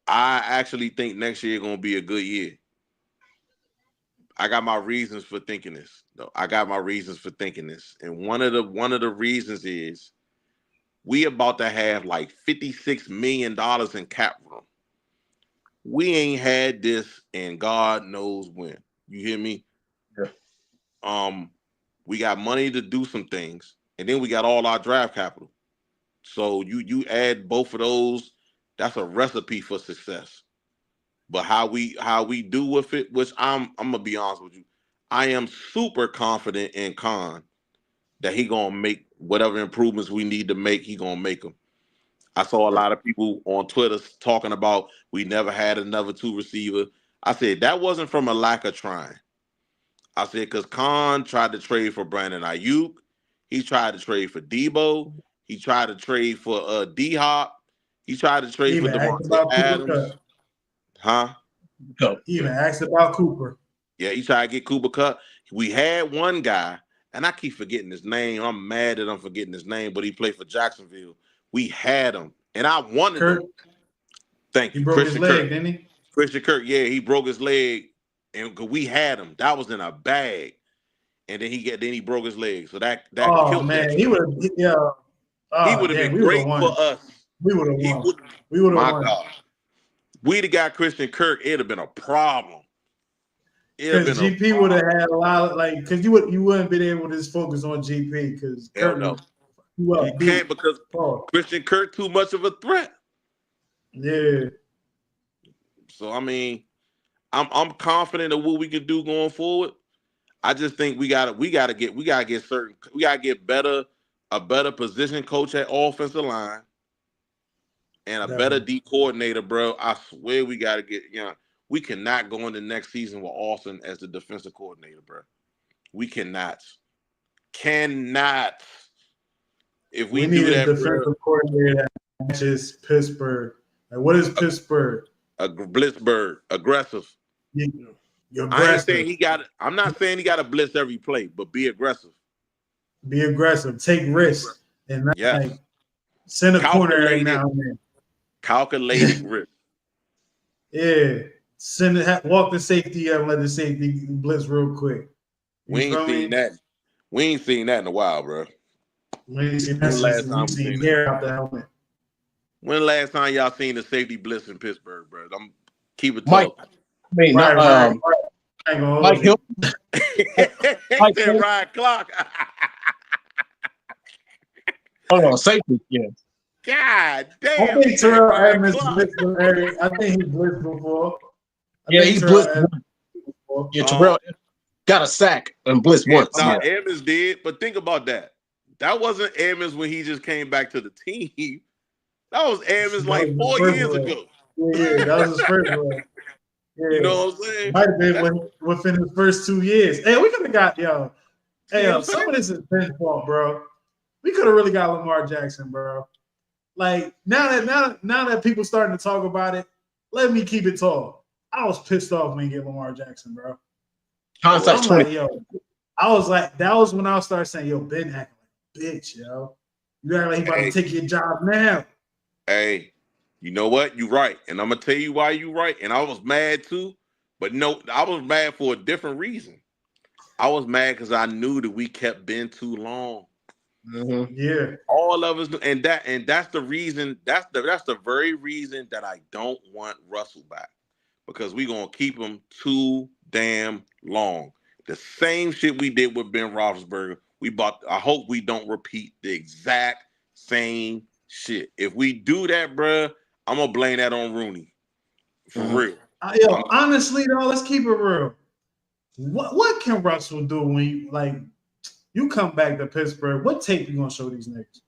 Speaker 13: I actually think next year gonna be a good year. I got my reasons for thinking this, though. And one of the reasons is we about to have like $56 million in cap room. We ain't had this in God knows when. You hear me? Yeah. We got money to do some things, and then we got all our draft capital. So you add both of those, that's a recipe for success. But how we do with it, which I'm gonna be honest with you, I am super confident in Khan that he gonna make whatever improvements we need to make. He gonna make them. I saw a lot of people on Twitter talking about we never had another 2 receiver. I said that wasn't from a lack of trying. I said because Khan tried to trade for Brandon Ayuk, he tried to trade for Debo, he tried to trade for D-Hop, he tried to trade for Devontae Adams. Huh?
Speaker 16: He even asked about Cooper.
Speaker 13: Yeah, he tried to get Cooper Kupp. We had one guy, and I keep forgetting his name. I'm mad that I'm forgetting his name, but he played for Jacksonville. We had him, and I wanted him. Thank you.
Speaker 16: He broke his leg, didn't he?
Speaker 13: Christian Kirk, yeah, he broke his leg, and we had him. That was in a bag, and then he broke his leg. So that
Speaker 16: Oh
Speaker 13: killed
Speaker 16: man,
Speaker 13: that.
Speaker 16: he would have. Yeah.
Speaker 13: He
Speaker 16: Oh
Speaker 13: would have
Speaker 16: damn,
Speaker 13: been
Speaker 16: we would have
Speaker 13: great for
Speaker 16: won.
Speaker 13: us.
Speaker 16: We would have
Speaker 13: He
Speaker 16: won.
Speaker 13: would.
Speaker 16: We would have
Speaker 13: My
Speaker 16: won.
Speaker 13: God, we'd have got Christian Kirk. It'd have been a problem. It'd have
Speaker 16: Because
Speaker 13: been a
Speaker 16: GP would have had a lot of like, because you wouldn't been able to just focus on GP because
Speaker 13: hell
Speaker 16: Kurt
Speaker 13: no.
Speaker 16: would you
Speaker 13: You
Speaker 16: up
Speaker 13: can't
Speaker 16: beat.
Speaker 13: because
Speaker 16: Oh
Speaker 13: Christian Kirk too much of a threat.
Speaker 16: yeah.
Speaker 13: So I mean, I'm confident of what we can do going forward. I just think we gotta get a better position coach at offensive line and a better
Speaker 16: Definitely.
Speaker 13: D coordinator, bro. I swear we gotta get we cannot go into next season with Austin as the defensive coordinator, bro. We cannot. If we
Speaker 16: We need
Speaker 13: do
Speaker 16: a
Speaker 13: that, bro,
Speaker 16: defensive coordinator that matches Pittsburgh. Like, what is Pittsburgh?
Speaker 13: a Blitzburg, aggressive.
Speaker 16: You're
Speaker 13: I ain't
Speaker 16: aggressive.
Speaker 13: saying I'm not saying he got to blitz every play, but be aggressive.
Speaker 16: Be aggressive. Take risks. And not
Speaker 13: Yes.
Speaker 16: like send a corner every now and then.
Speaker 13: Calculated risk.
Speaker 16: Yeah. Walk the safety up and let the safety blitz real quick.
Speaker 13: We ain't seen that. We ain't seen that in a while, bro.
Speaker 16: We ain't seen that since we seen hair out the helmet.
Speaker 13: When last time y'all seen the safety blitz in Pittsburgh, bro? I'm keep it
Speaker 12: Mike.
Speaker 13: talking.
Speaker 12: I mean, Mike Hill.
Speaker 13: Mike said Ryan Clark.
Speaker 12: Hold on, safety. Yeah.
Speaker 13: God damn.
Speaker 16: I think Terrell Edmonds blitzed him early. I think he blitzed before.
Speaker 12: Yeah, he blitzed. Yeah, Terrell got a sack and blitzed once.
Speaker 13: Nah, Edmonds did, but think about that. That wasn't Edmonds when he just came back to the team. That was Edmonds like 4 years ago.
Speaker 16: Yeah, that was his first one. Yeah.
Speaker 13: You know what I'm saying?
Speaker 16: Might have been within his first 2 years. Hey, we could have got some of this is Ben's fault, bro. We could have really got Lamar Jackson, bro. Like now that people starting to talk about it, let me keep it tall. I was pissed off when you get Lamar Jackson, bro.
Speaker 12: Hindsight's 20.
Speaker 16: I was like, that was when I started saying, yo, Ben acting like a bitch, yo. You act like he about to take your job now.
Speaker 13: Hey, you know what? You're right. And I'm going to tell you why you're right. And I was mad too. But no, I was mad for a different reason. I was mad because I knew that we kept Ben too long.
Speaker 12: Mm-hmm.
Speaker 16: Yeah.
Speaker 13: All of us, and that's the reason, that's the very reason that I don't want Russell back. Because we're going to keep him too damn long. The same shit we did with Ben Roethlisberger. I hope we don't repeat the exact same shit. If we do that, bruh, I'm going to blame that on Rooney. For real.
Speaker 16: Honestly, though, let's keep it real. What can Russell do when you come back to Pittsburgh? What tape you going to show these niggas?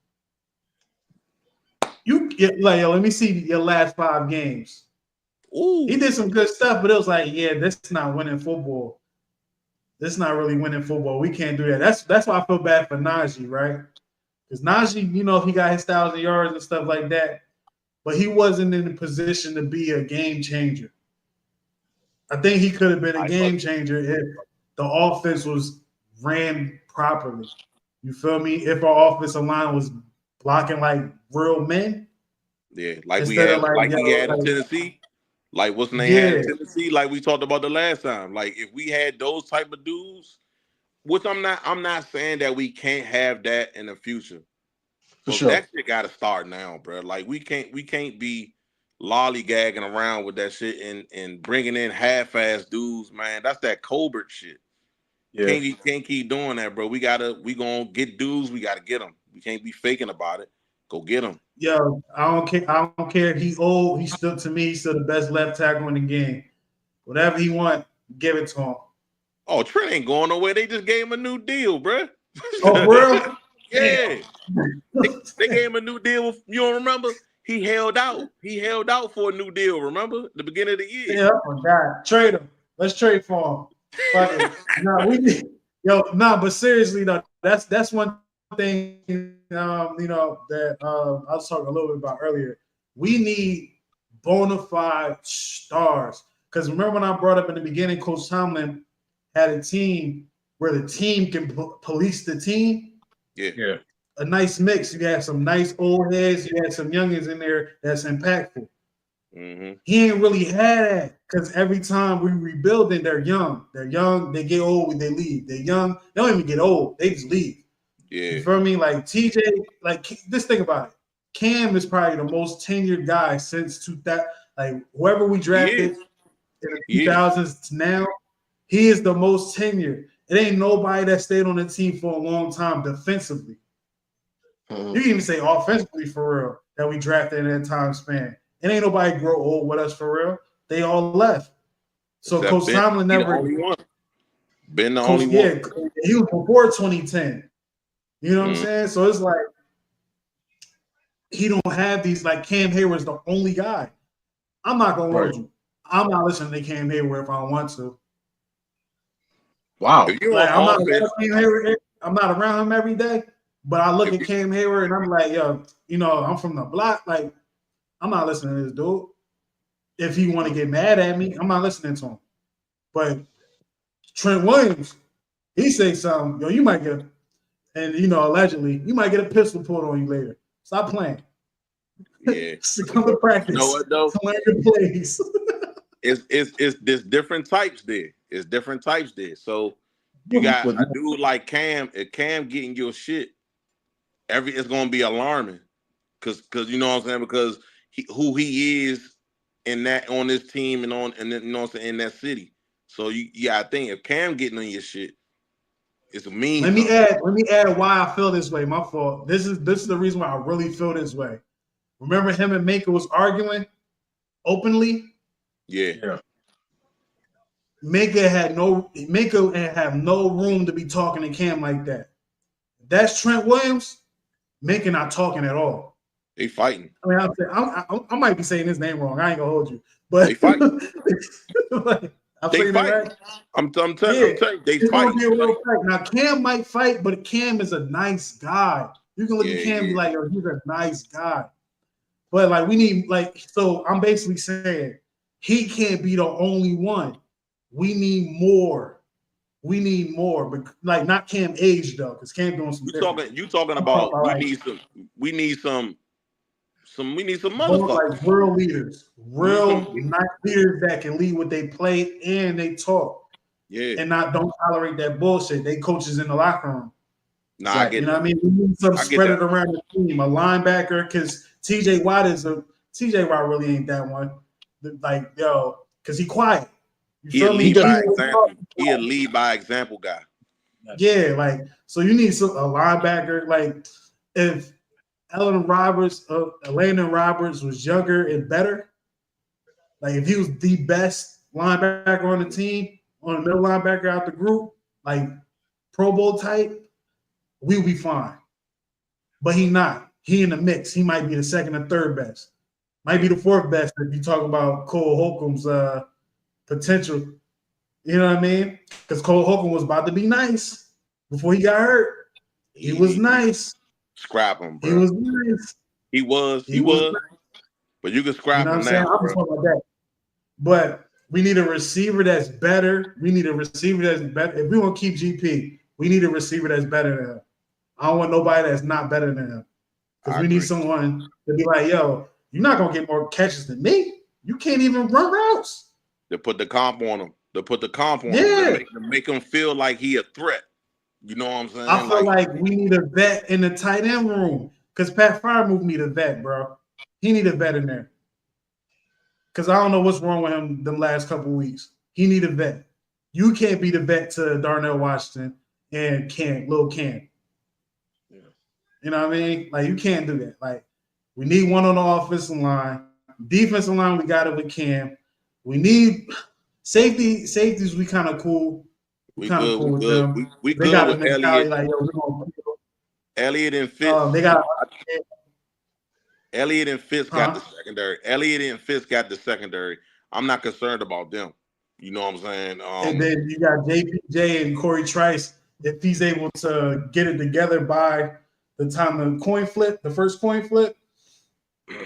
Speaker 16: Let me see your last 5 games.
Speaker 13: Ooh.
Speaker 16: He did some good stuff, but it was like, yeah, this is not winning football. This is not really winning football. We can't do that. That's why I feel bad for Najee, right? Because Najee, he got his 1,000 yards and stuff like that, but he wasn't in a position to be a game changer. I think he could have been a game changer if the offense was ran properly. You feel me? If our offensive line was blocking like real men.
Speaker 13: Yeah, like we had in Tennessee. Like what's the name had in Tennessee? Like we talked about the last time. Like if we had those type of dudes, which I'm not saying that we can't have that in the future.
Speaker 12: For sure.
Speaker 13: That shit got to start now, bro. Like we can't be lollygagging around with that shit and bringing in half-ass dudes, man. That's that Colbert shit. Yeah. Can't keep doing that, bro. We gonna get dudes. We gotta get them. We can't be faking about it. Go get them.
Speaker 16: Yo, I don't care if he's old. He's still, to me, he's still the best left tackle in the game. Whatever he want, give it to him.
Speaker 13: Oh, Trent ain't going nowhere. They just gave him a new deal, bro.
Speaker 16: Oh, bro?
Speaker 13: Yeah. They gave him a new deal. You don't remember? He held out. He held out for a new deal, remember? The beginning of the year.
Speaker 16: Yeah, I forgot. Trade him. Let's trade for him. Fuck it. But seriously, though, that's one thing, that I was talking a little bit about earlier. We need bona fide stars. Because remember when I brought up in the beginning, Coach Tomlin had a team where the team can police the team.
Speaker 13: Yeah.
Speaker 16: A nice mix. You have some nice old heads. You have some youngins in there that's impactful.
Speaker 13: Mm-hmm.
Speaker 16: He ain't really had that because every time we rebuilding, they're young. They're young. They get old. They leave. They're young. They don't even get old. They just leave.
Speaker 13: Yeah.
Speaker 16: You feel me? Like TJ, like just think about it. Cam is probably the most tenured guy since 2000. Like whoever we drafted in the 2000s to now, he is the most tenured. It ain't nobody that stayed on the team for a long time defensively. You can even say offensively for real that we drafted in that time span. It ain't nobody grow old with us for real. They all left. So
Speaker 13: Except
Speaker 16: Coach
Speaker 13: Ben,
Speaker 16: Tomlin
Speaker 13: he the
Speaker 16: never.
Speaker 13: only one. Ben the
Speaker 16: Coach,
Speaker 13: only
Speaker 16: yeah,
Speaker 13: one.
Speaker 16: he was before 2010. You know what I'm saying? So it's like he don't have these. Like Cam Hayward's the only guy. I'm not gonna hold you. I'm not listening to Cam Hayward if I want to.
Speaker 12: Wow.
Speaker 13: If you
Speaker 16: Like I'm not
Speaker 13: on offense,
Speaker 16: Cam Hayward. I'm not around him every day, but I look at Cam Hayward and I'm like, yo, you know, I'm from the block. Like I'm not listening to this dude. If he want to get mad at me, I'm not listening to him. But Trent Williams, he say something, yo, you might get, and you know, allegedly, you might get a pistol pulled on you later. Stop playing.
Speaker 13: yeah.
Speaker 16: So come to practice.
Speaker 13: You know what though?
Speaker 16: To learn your plays.
Speaker 13: It's there's different types there. It's different types there. So you got a dude like Cam. If Cam getting your shit, it's gonna be alarming. Cause you know what I'm saying? Because who he is in that on this team and you know what I'm saying, in that city. So you gotta think if Cam getting on your shit, it's a mean
Speaker 16: Let me
Speaker 13: something.
Speaker 16: add why I feel this way. My fault. This is the reason why I really feel this way. Remember him and Minka was arguing openly?
Speaker 13: Yeah.
Speaker 16: Minka had no room to be talking to Cam like that. That's Trent Williams. Minka not talking at all.
Speaker 13: They fighting.
Speaker 16: I mean, I might be saying his name wrong. I ain't gonna hold you, but
Speaker 13: They fighting.
Speaker 16: I'm
Speaker 13: They
Speaker 16: saying
Speaker 13: fighting.
Speaker 16: it right.
Speaker 13: I'm telling you, they
Speaker 16: It's gonna
Speaker 13: fighting.
Speaker 16: be a real fight. Now Cam might fight, but Cam is a nice guy. You can look at Cam and be like, "Yo, he's a nice guy." But like, we need so I'm basically saying he can't be the only one. We need more. We need more, but like not Cam age though, because Cam doing some.
Speaker 13: You talking about we need some motherfuckers.
Speaker 16: Like real leaders, nice leaders that can lead what they play and they talk.
Speaker 13: Yeah.
Speaker 16: And don't tolerate that bullshit. They coaches in the locker room.
Speaker 13: Nah, I get
Speaker 16: you know what I mean? We need some spread it around the team. A linebacker, because TJ Watt really ain't that one. Like, yo, because he quiet.
Speaker 13: He a lead by example. He a lead by example guy.
Speaker 16: Yeah, like so you need a linebacker. Like if Landon Roberts was younger and better, like if he was the best linebacker on the team, on the middle linebacker out the group, like Pro Bowl type, we'll be fine. But he not. He in the mix. He might be the second or third best. Might be the fourth best if you talk about Cole Holcomb's potential. You know what I mean? Because Cole Holcomb was about to be nice before he got hurt. He was nice.
Speaker 13: Scrap him, bro.
Speaker 16: He was nice.
Speaker 13: He was. Nice. But you can scrap him now.
Speaker 16: I'm talking about that. But we need a receiver that's better. We need a receiver that's better. If we want to keep GP, we need a receiver that's better than him. I don't want nobody that's not better than him. Because we need someone to be like, yo, you're not going to get more catches than me. You can't even run routes.
Speaker 13: To put the comp on him. To make him feel like he a threat. You know what I'm saying?
Speaker 16: I feel like we need a vet in the tight end room. Because Pat Freiermuth need a vet, bro. He need a vet in there. Because I don't know what's wrong with him the last couple of weeks. He need a vet. You can't be the vet to Darnell Washington and Lil Cam. Yeah. You know what I mean? Like, you can't do that. Like, we need one on the offensive line. Defensive line, we got it with Cam. We need safeties, we kind of cool. We kind of cool with them.
Speaker 13: We
Speaker 16: they
Speaker 13: good
Speaker 16: got
Speaker 13: with
Speaker 16: the mentality
Speaker 13: Elliott.
Speaker 16: like, yo, we're going to
Speaker 13: Elliott and Fitz. Elliott and Fitz got the secondary. Elliott and Fitz got the secondary. I'm not concerned about them. You know what I'm saying?
Speaker 16: And then you got JPJ and Corey Trice. If he's able to get it together by the time the first coin flip,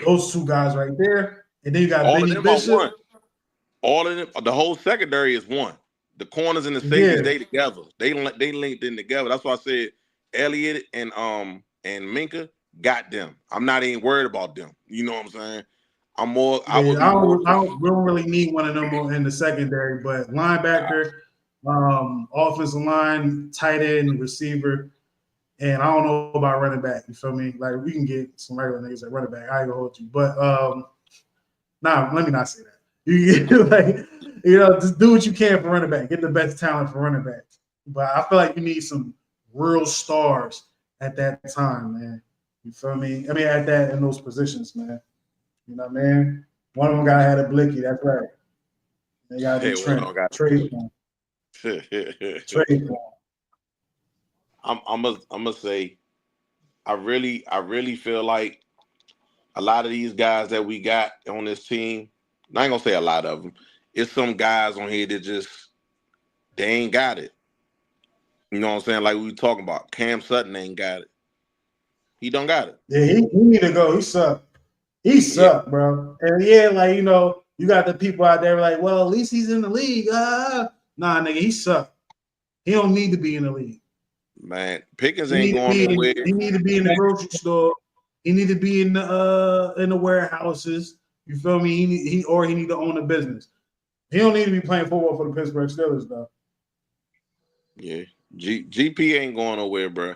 Speaker 16: those two guys right there. And then you got Benny Bishop.
Speaker 13: All of them, the whole secondary is one. The corners and the safeties, they together. They linked in together. That's why I said Elliott and Minka got them. I'm not even worried about them. You know what I'm saying? I'm more. I
Speaker 16: Yeah,
Speaker 13: would be more.
Speaker 16: we don't really need one of them in the secondary, but linebacker, offensive line, tight end, receiver, and I don't know about running back. You feel me? Like we can get some regular niggas at running back. I ain't gonna hold you, but let me not say that. You get, like, just do what you can for running back. Get the best talent for running back. But I feel like you need some real stars at that time, man. You feel me? I mean, in those positions, man. You know what I mean? One of them gotta have a blicky. That's right. They gotta be Trade for him.
Speaker 13: I'm gonna say, I really feel like a lot of these guys that we got on this team. I ain't gonna say a lot of them. It's some guys on here that they ain't got it. You know what I'm saying? Like we were talking about, Cam Sutton ain't got it. He don't got it.
Speaker 16: Yeah, he need to go. He sucked. He sucked, bro. And yeah, like you got the people out there like, well, at least he's in the league. Nah, nigga, he sucked. He don't need to be in the league.
Speaker 13: Man, Pickens ain't going nowhere.
Speaker 16: He need to be in the grocery store. He need to be in the warehouses. You feel me? He need to own a business. He don't need to be playing football for the Pittsburgh Steelers, though.
Speaker 13: Yeah, GP ain't going nowhere, bro.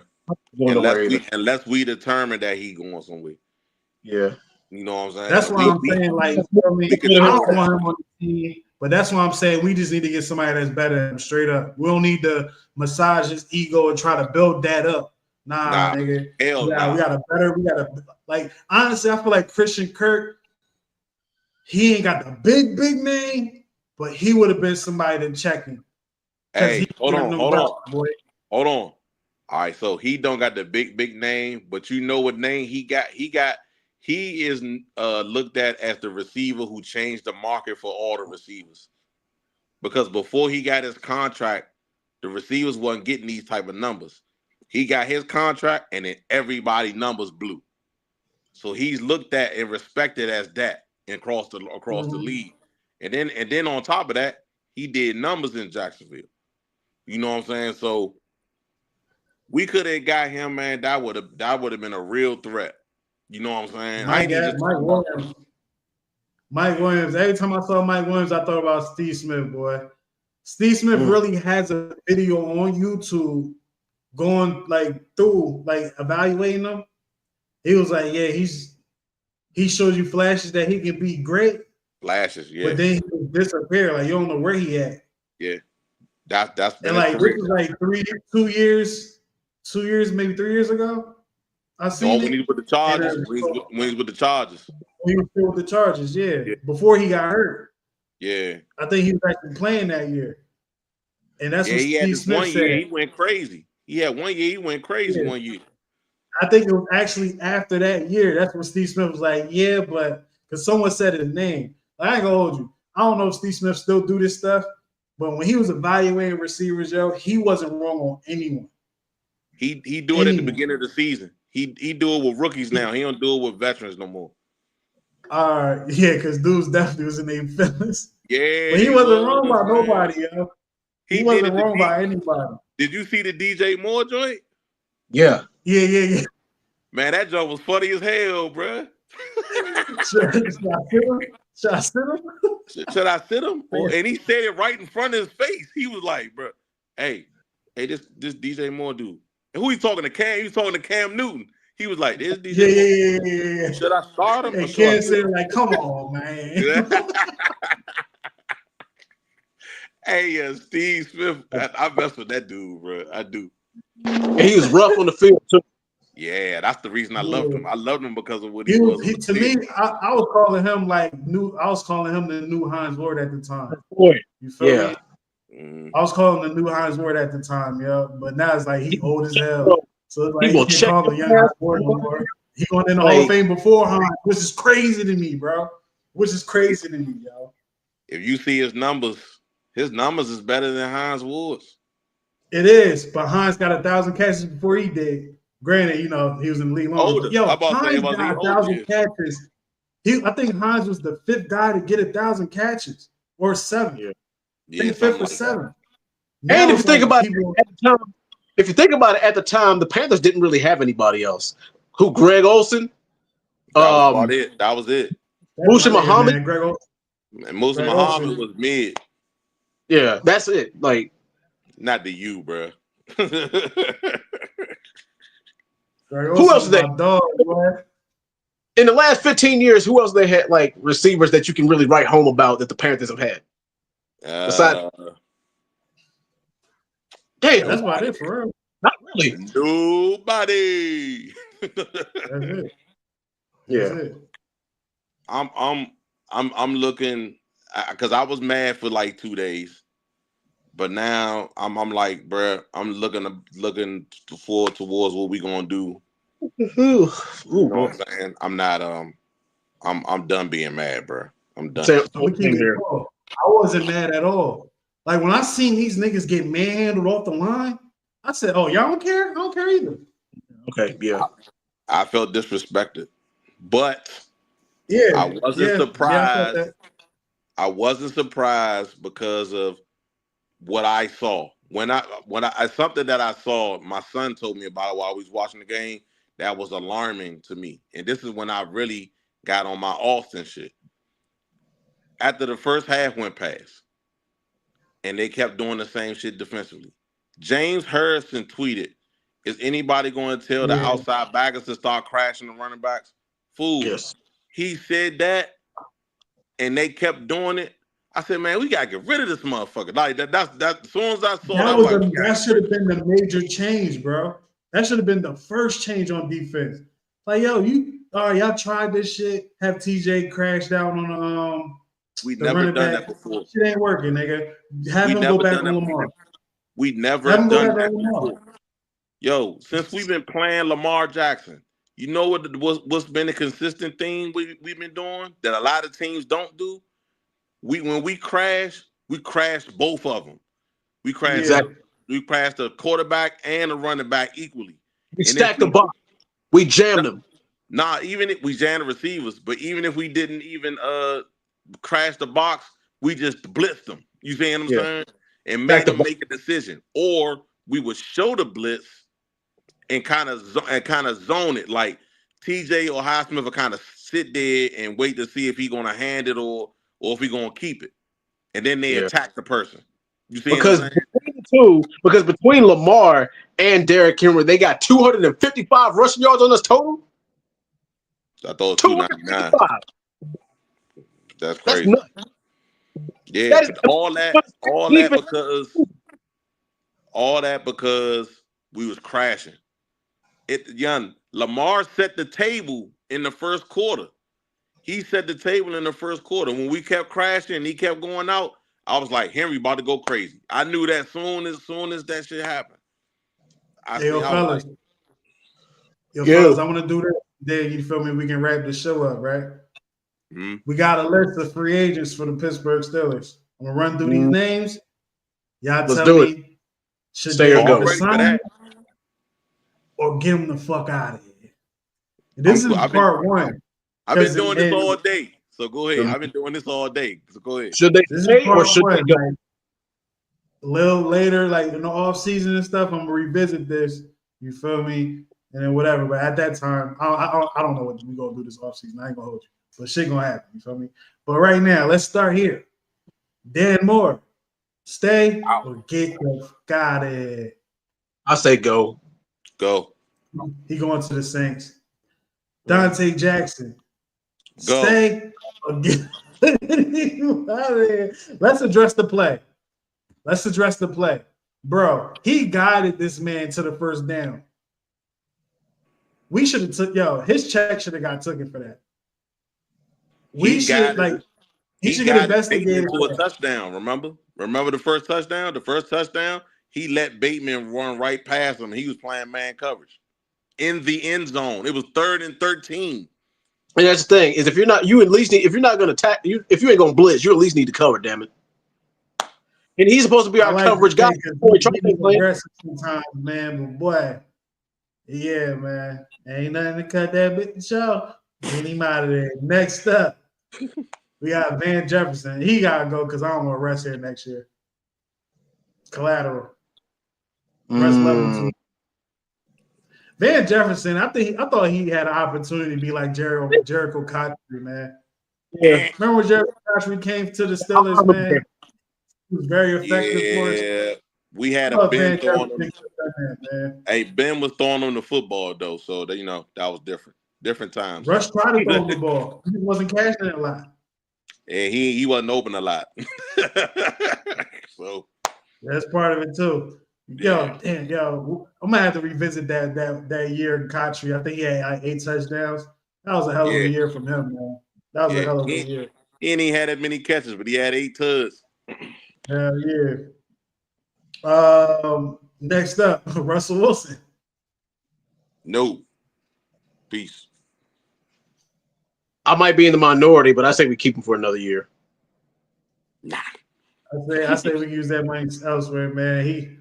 Speaker 13: Unless we determine that he going somewhere.
Speaker 12: Yeah.
Speaker 13: You know what I'm saying?
Speaker 16: That's why I'm saying, like, I don't want him on the team, but that's why I'm saying we just need to get somebody that's better than him, straight up. We don't need to massage his ego and try to build that up. Nah, nigga. We gotta like, honestly, I feel like Christian Kirk, he ain't got the big name, but he would have been somebody to check him.
Speaker 13: Hey, hold on. Hold on. All right, so he don't got the big name, but you know what name he got? He is looked at as the receiver who changed the market for all the receivers. Because before he got his contract, the receivers wasn't getting these type of numbers. He got his contract, and then everybody numbers blew. So he's looked at and respected as that across the league. And then on top of that, he did numbers in Jacksonville. You know what I'm saying? So we could have got him, man. That would have been a real threat. You know what I'm saying?
Speaker 16: Mike Williams. Every time I saw Mike Williams, I thought about Steve Smith, boy. Steve Smith really has a video on YouTube going through evaluating them. He was like, yeah, he shows you flashes that he can be great.
Speaker 13: Flashes, yeah.
Speaker 16: But then he will disappear. Like, you don't know where he at.
Speaker 13: Yeah. That's
Speaker 16: and like this was like 2 years, maybe 3 years ago. I seen
Speaker 13: when he was with the Chargers. When he's with the Chargers.
Speaker 16: He was still with the Chargers, yeah. Before he got hurt.
Speaker 13: Yeah.
Speaker 16: I think he was actually playing that year. And that's what Steve Smith said.
Speaker 13: Year he went crazy. He had 1 year, he went crazy 1 year.
Speaker 16: I think it was actually after that year. That's when Steve Smith was like, yeah, but because someone said his name. I ain't gonna hold you. I don't know if Steve Smith still do this stuff, but when he was evaluating receivers, he wasn't wrong on anyone.
Speaker 13: He do it at the beginning of the season. He do it with rookies now. He don't do it with veterans no more.
Speaker 16: Yeah, because dudes definitely was in their feelings.
Speaker 13: Yeah.
Speaker 16: But he wasn't wrong by nobody, yo. He wasn't wrong by anybody.
Speaker 13: Did you see the DJ Moore joint?
Speaker 12: Yeah.
Speaker 16: Yeah.
Speaker 13: Man, that joint was funny as hell, bro.
Speaker 16: Should I sit him?
Speaker 13: And he said it right in front of his face. He was like, bro, hey, this DJ Moore dude. And who he talking to? Cam? He was talking to Cam Newton. He was like, this DJ Moore.
Speaker 16: Yeah.
Speaker 13: Should I start him?
Speaker 16: And Cam said, like, come on, man.
Speaker 13: Hey, Steve Smith, I mess with that dude, bro. I do.
Speaker 12: And he was rough on the field, too.
Speaker 13: Yeah, that's the reason I loved him. I loved him because of what he was.
Speaker 16: To me, I was calling him the new Hines Ward at the time. You feel me? I was calling the new Hines Ward at the time, yeah. But now it's like he old as hell. So it's like he can't call the young Hines Ward no more. He going in the Hall of Fame before Hines, which is crazy to me, bro. Which is crazy to me, yo.
Speaker 13: If you see his numbers is better than Hines Ward's.
Speaker 16: It is, but Hines got 1,000 catches before he did. Granted, he was in the league long. Yo, Hines got 1,000 catches. I think Hines was the 5th guy to get 1,000 catches, or 7th.
Speaker 12: Yeah.
Speaker 16: I think 5th or 7th.
Speaker 12: And if you think about it at the time, the Panthers didn't really have anybody else. Who? Greg Olsen.
Speaker 13: That was it.
Speaker 12: Musa Muhammad.
Speaker 16: Man, Greg Olsen.
Speaker 13: And Musa
Speaker 16: Greg
Speaker 13: Muhammad
Speaker 16: Olsen.
Speaker 13: was mid.
Speaker 12: Yeah, that's it. Like,
Speaker 13: not to you, bro.
Speaker 16: Greg
Speaker 12: who else
Speaker 16: Olsen
Speaker 12: is
Speaker 16: was
Speaker 12: they?
Speaker 16: my dog, boy.
Speaker 12: In the last 15 years, who else they had like receivers that you can really write home about that the Panthers have had? Besides, damn,
Speaker 16: That's about it for real.
Speaker 12: not really.
Speaker 13: Nobody.
Speaker 16: That's it.
Speaker 12: Yeah.
Speaker 16: That's it.
Speaker 13: I'm looking because I was mad for like 2 days, but now I'm like, bruh, I'm looking forward towards what we gonna do.
Speaker 12: Ooh,
Speaker 13: you know what I'm saying? I'm not I'm done being mad, bruh. I'm done.
Speaker 16: I'm gonna keep it real. I wasn't mad at all. Like when I seen these niggas get manhandled off the line, I said, "Oh, y'all don't care? I don't care either."
Speaker 12: Okay, yeah.
Speaker 13: I felt disrespected, but
Speaker 16: yeah,
Speaker 13: I wasn't surprised.
Speaker 16: Yeah, I felt that.
Speaker 13: I wasn't surprised because of what I saw. When I something that I saw, my son told me about it while we was watching the game. That was alarming to me, and this is when I really got on my Austin shit. After the first half went past, and they kept doing the same shit defensively. James Harrison tweeted, "Is anybody going to tell the outside backers to start crashing the running backs?" Fool.
Speaker 12: Yes.
Speaker 13: He said that, and they kept doing it. I said, "Man, we gotta get rid of this motherfucker." Like that's as soon as I saw that,
Speaker 16: that should have been the major change, bro. That should have been the first change on defense. Like, yo, y'all tried this shit. Have TJ crash down on
Speaker 13: we
Speaker 16: the
Speaker 13: never
Speaker 16: running
Speaker 13: done
Speaker 16: back.
Speaker 13: that before.
Speaker 16: Shit ain't working, nigga. Have him go back on Lamar.
Speaker 13: We never done that before. Yo, since we've been playing Lamar Jackson, you know what's been a consistent theme we've been doing that a lot of teams don't do? When we crash both of them. We crashed the quarterback and the running back equally.
Speaker 12: We stacked the box. We jammed them.
Speaker 13: Nah, even if we jammed the receivers, but even if we didn't even crash the box, we just blitzed them. You see what I'm saying? And made them make a decision. Or we would show the blitz and kind of zone it. Like TJ or Highsmith will kind of sit there and wait to see if he's gonna hand it or if he's gonna keep it. And then they attack the person. You see
Speaker 12: because
Speaker 13: what I'm saying?
Speaker 12: between the two, because between Lamar and Derrick Henry, they got 255 rushing yards on us total.
Speaker 13: I thought it was 299. That's crazy.
Speaker 12: That's nuts.
Speaker 13: Yeah, all that because we was crashing. Lamar set the table in the first quarter. He set the table in the first quarter. When we kept crashing and he kept going out, I was like, Henry about to go crazy. I knew that soon as that shit happened.
Speaker 16: Fellas, I want to do this. Then you feel me? We can wrap the show up, right?
Speaker 13: Mm-hmm.
Speaker 16: We got a list of free agents for the Pittsburgh Steelers. I'm gonna run through these names. Y'all tell me, should they sign or get them the fuck out of here? This is part one.
Speaker 13: I've been doing this all day. So go ahead. I've been doing this all day. So go ahead.
Speaker 12: Should they stay or should they go?
Speaker 16: A little later, like in the off season and stuff, I'm gonna revisit this. You feel me? And then whatever. But at that time, I don't know what we're gonna do this off season. I ain't gonna hold you, but shit gonna happen. You feel me? But right now, let's start here. Dan Moore, stay or get the fuck out of here.
Speaker 12: I say go.
Speaker 13: Go.
Speaker 16: He going to the Saints. Dante Jackson,
Speaker 13: go.
Speaker 16: Stay or get out of here. Let's address the play. Bro, he guided this man to the first down. We should have took, his check should have got taken for that. He should get investigated
Speaker 13: to a touchdown. Remember the first touchdown? The first touchdown, he let Bateman run right past him. He was playing man coverage in the end zone. It was 3rd and 13.
Speaker 12: And that's the thing is if you're not going to attack if you ain't going to blitz, you at least need to cover. Damn it. And he's supposed to be our coverage guy.
Speaker 16: Aggressive sometimes, man, but boy, yeah, man, ain't nothing to cut that bitch off. Get him out of there. Next up, we got Van Jefferson. He gotta go because I don't want to rest here next year. Collateral. Rest level 2. Van Jefferson, I thought he had an opportunity to be like Jericho Cotchery, man.
Speaker 12: Yeah.
Speaker 16: Remember when Jerry Crabtree came to the Steelers, man? He was very effective for us.
Speaker 13: Yeah, we had
Speaker 16: I
Speaker 13: a
Speaker 16: love
Speaker 13: Ben
Speaker 16: Van
Speaker 13: throwing
Speaker 16: Jefferson,
Speaker 13: him.
Speaker 16: man.
Speaker 13: Hey, Ben was throwing him the football though, so that that was different. Different times.
Speaker 16: Rush tried to throw him the ball. He wasn't catching it a lot.
Speaker 13: And he wasn't open a lot. So
Speaker 16: that's part of it too. Yo, damn, yo, I'm gonna have to revisit that year in Cotry. I think he had like 8 touchdowns. That was a hell of a year from him, man. That was a hell of a year.
Speaker 13: He ain't even had that many catches, but he had 8 tuds.
Speaker 16: Hell yeah. Next up, Russell Wilson.
Speaker 13: No. Peace.
Speaker 12: I might be in the minority, but I say we keep him for another year.
Speaker 13: Nah.
Speaker 16: I say we use that money elsewhere, man. He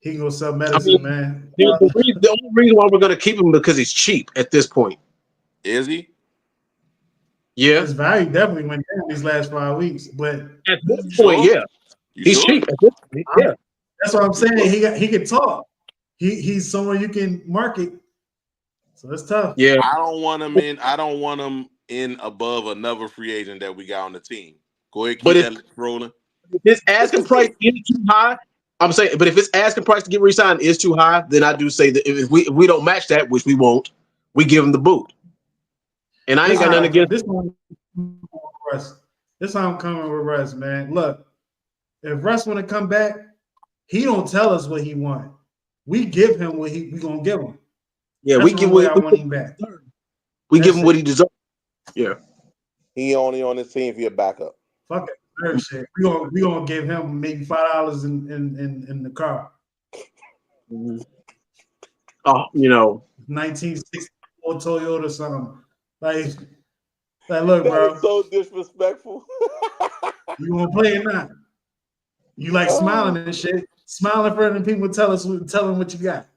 Speaker 16: can go sell medicine, man.
Speaker 12: The only reason why we're going to keep him because he's cheap at this point.
Speaker 13: Is he?
Speaker 12: Yeah.
Speaker 16: His value definitely went down these last 5 weeks, but
Speaker 12: at this point, yeah, he's cheap. At this point, yeah.
Speaker 16: That's what I'm saying. He can talk. He's someone you can market. So it's tough.
Speaker 12: Yeah.
Speaker 13: I don't want him in above another free agent that we got on the team. Go ahead, keep that rolling.
Speaker 12: If his asking price is too high, I'm saying, but if his asking price to get re-signed is too high, then I do say that if we don't match that, which we won't, we give him the boot. And I ain't got nothing against
Speaker 16: this one. This how I'm coming with Russ, man. Look, if Russ want to come back, he don't tell us what he want. We give him what we gonna give him.
Speaker 12: Yeah,
Speaker 16: that's
Speaker 12: we give
Speaker 16: I want him back.
Speaker 12: We give him what he deserves. Yeah.
Speaker 13: He only on this team for your backup.
Speaker 16: Fuck it. Shit. We gonna give him maybe $5 in the car.
Speaker 12: Oh,
Speaker 16: 1964 Toyota something. Like look, bro.
Speaker 13: So disrespectful.
Speaker 16: You wanna play or not? You like smiling and shit. Smile in front of the people, tell them what you got.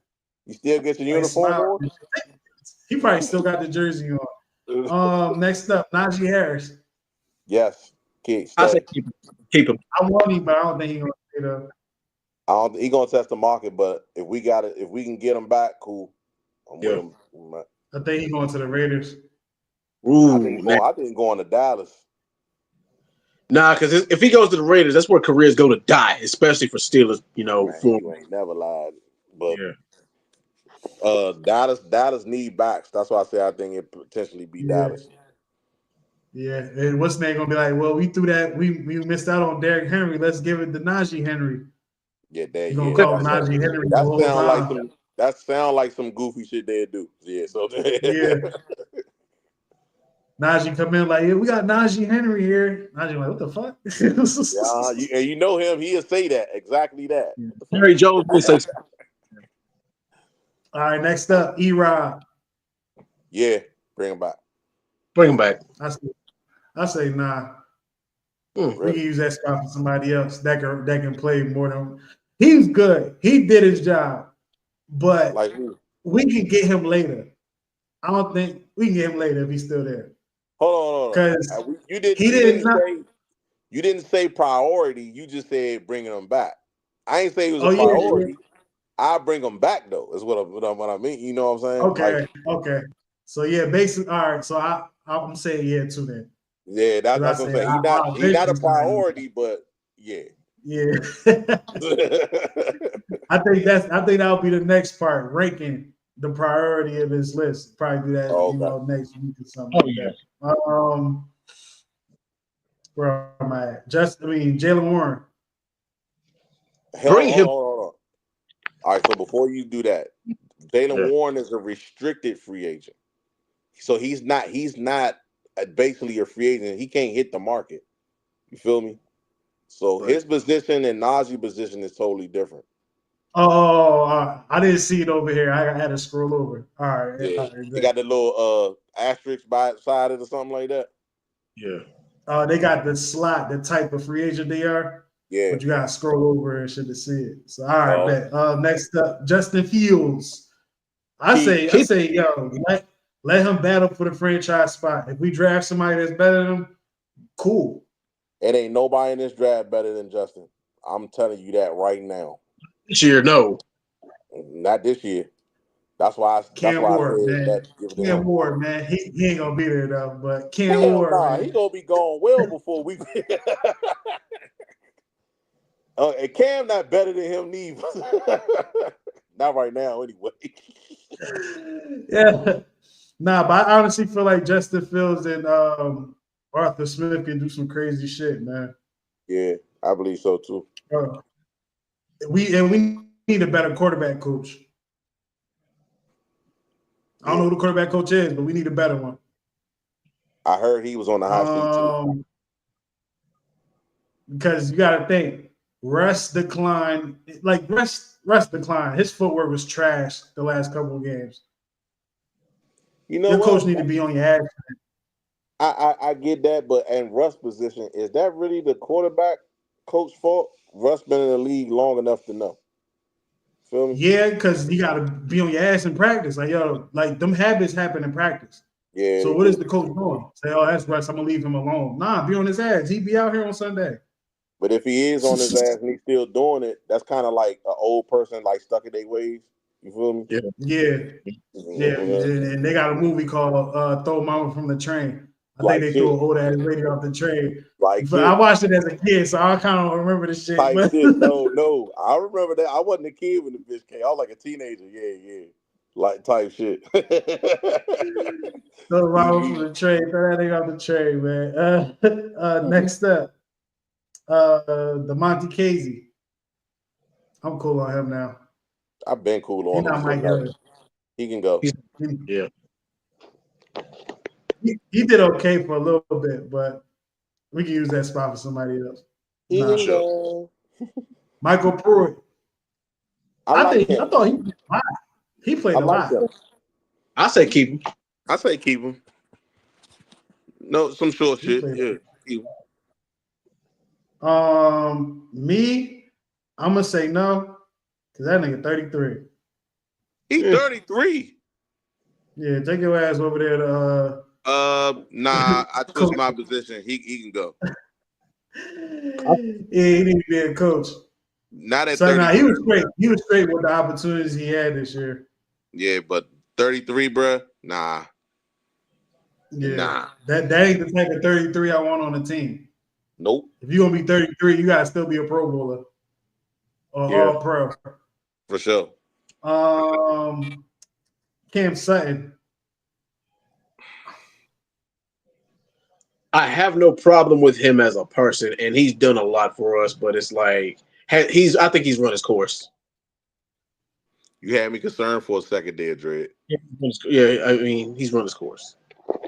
Speaker 13: You still get your uniform on?
Speaker 16: He probably still got the jersey on. Next up, Najee Harris.
Speaker 13: Yes.
Speaker 12: I say keep him.
Speaker 16: I want him, but I don't think he's gonna stay there.
Speaker 13: He gonna test the market, but if we can get him back, cool. I'm with him.
Speaker 16: I think he's going to the Raiders.
Speaker 12: Ooh,
Speaker 13: I think going to Dallas.
Speaker 12: Nah, because if he goes to the Raiders, that's where careers go to die, especially for Steelers.
Speaker 13: You ain't never lied, but Dallas need backs. That's why I say I think it potentially be Dallas.
Speaker 16: Yeah, and what's name gonna be like? Well, we threw that. We missed out on Derrick Henry. Let's give it to Najee Henry.
Speaker 13: Yeah,
Speaker 16: you gonna call him Najee Henry the whole time.
Speaker 13: That sound like some goofy shit they do. Yeah, so
Speaker 16: yeah. Najee come in like, yeah, we got Najee Henry here. Najee like, what the fuck?
Speaker 13: And you know him, he'll say that exactly that.
Speaker 12: Jerry Jones will say.
Speaker 16: All right, next up, E-Rob.
Speaker 13: Yeah, bring him back.
Speaker 12: Bring him back.
Speaker 16: I say nah. We can use that spot for somebody else that can play more than. He's good. He did his job, but we can get him later. I don't think we can get him later if he's still there.
Speaker 13: Hold on. Because you didn't say priority. You just said bringing him back. I ain't say it was a priority. Yeah. I bring him back though. Is what I mean. You know what I'm saying?
Speaker 16: Okay. So yeah, basically, all right. So I'm saying yeah too then.
Speaker 13: Yeah, that's what I'm saying. He's not a priority, but yeah.
Speaker 16: Yeah. I think that'll be the next part, ranking the priority of his list. Probably do that, next week or something like that. Where am I at? Jalen Warren.
Speaker 13: Hold on. All right, so before you do that, Jalen Warren is a restricted free agent. So he's not basically a free agent. He can't hit the market. You feel me? So his position and Najee's position is totally different.
Speaker 16: I didn't see it over here. I had to scroll over. All right.
Speaker 13: Yeah.
Speaker 16: All right,
Speaker 13: they got the little asterisk by side it or something like that.
Speaker 12: Yeah.
Speaker 16: They got the slot, the type of free agent they are.
Speaker 13: Yeah.
Speaker 16: But you gotta scroll over and shit to see it. So all right, bet. Next up, Justin Fields. I say, yo, let him battle for the franchise spot. If we draft somebody that's better than him, cool.
Speaker 13: It ain't nobody in this draft better than Justin. I'm telling you that right now.
Speaker 12: This year, no.
Speaker 13: Not this year. That's why I said
Speaker 16: Man.
Speaker 13: that. Give it to
Speaker 16: Cam
Speaker 13: him.
Speaker 16: Ward, man. He ain't gonna be there though, but Cam
Speaker 13: Hell
Speaker 16: Ward,
Speaker 13: nah,
Speaker 16: man.
Speaker 13: he gonna be gone well before we. And Cam not better than him neither. Not right now, anyway.
Speaker 16: Yeah. Nah, but I honestly feel like Justin Fields and Arthur Smith can do some crazy shit, man.
Speaker 13: Yeah, I believe so too.
Speaker 16: We need a better quarterback coach. I don't know who the quarterback coach is, but we need a better one.
Speaker 13: I heard he was on the hot seat too.
Speaker 16: Because you got to think, Russ declined. Like Russ declined. His footwork was trash the last couple of games.
Speaker 13: You know
Speaker 16: Your
Speaker 13: what?
Speaker 16: coach need to be on your ass.
Speaker 13: I get that, but in Russ' position, is that really the quarterback coach fault? Russ been in the league long enough to know. Feel me?
Speaker 16: Yeah, because you got to be on your ass in practice. Like, yo, like them habits happen in practice.
Speaker 13: Yeah.
Speaker 16: So what is the coach doing? Say, oh, that's Russ. I'm gonna leave him alone. Nah, be on his ass. He be out here on Sunday.
Speaker 13: But if he is on his ass and he's still doing it, that's kind of like an old person like stuck in their ways. You feel me?
Speaker 16: Yeah. And they got a movie called "Throw Mama from the Train." I
Speaker 13: Like
Speaker 16: think they
Speaker 13: shit.
Speaker 16: threw an old ass lady off the train.
Speaker 13: Like
Speaker 16: But
Speaker 13: shit.
Speaker 16: I watched it as a kid, so I kind of remember the shit.
Speaker 13: Type
Speaker 16: But
Speaker 13: shit. No. I remember that. I wasn't a kid when the bitch came. I was like a teenager. Yeah. Like type shit.
Speaker 16: Throw Mama from the train. Throw that nigga off the train, man. Next up, the Monte Casey. I'm cool on him now.
Speaker 13: I've been cool on
Speaker 16: He's not my
Speaker 13: him.
Speaker 16: guy.
Speaker 13: He can go.
Speaker 12: Yeah.
Speaker 16: He did okay for a little bit, but we can use that spot for somebody else.
Speaker 13: He can go.
Speaker 16: Michael Pruitt.
Speaker 13: I
Speaker 16: thought he played a lot.
Speaker 12: I say keep him.
Speaker 13: I say keep him. No, some short shit. Yeah. Keep him.
Speaker 16: Me, I'm gonna say no, because that nigga 33.
Speaker 13: He 33.
Speaker 16: Yeah, take your ass over there to
Speaker 13: Nah, I twist my position. He can go.
Speaker 16: Yeah, he need to be a coach.
Speaker 13: Not at
Speaker 16: So
Speaker 13: 33.
Speaker 16: nah, he was great. He was great with the opportunities he had this year.
Speaker 13: Yeah, but 33, bruh, nah.
Speaker 16: Yeah.
Speaker 13: Nah.
Speaker 16: That ain't the type of 33 I want on the team.
Speaker 13: Nope.
Speaker 16: If you're gonna be 33, you gotta still be a Pro Bowler or all pro.
Speaker 13: For sure.
Speaker 16: Cam Sutton.
Speaker 12: I have no problem with him as a person, and he's done a lot for us. But it's like I think he's run his course.
Speaker 13: You had me concerned for a second there, Dredd.
Speaker 12: Yeah, I mean he's run his course.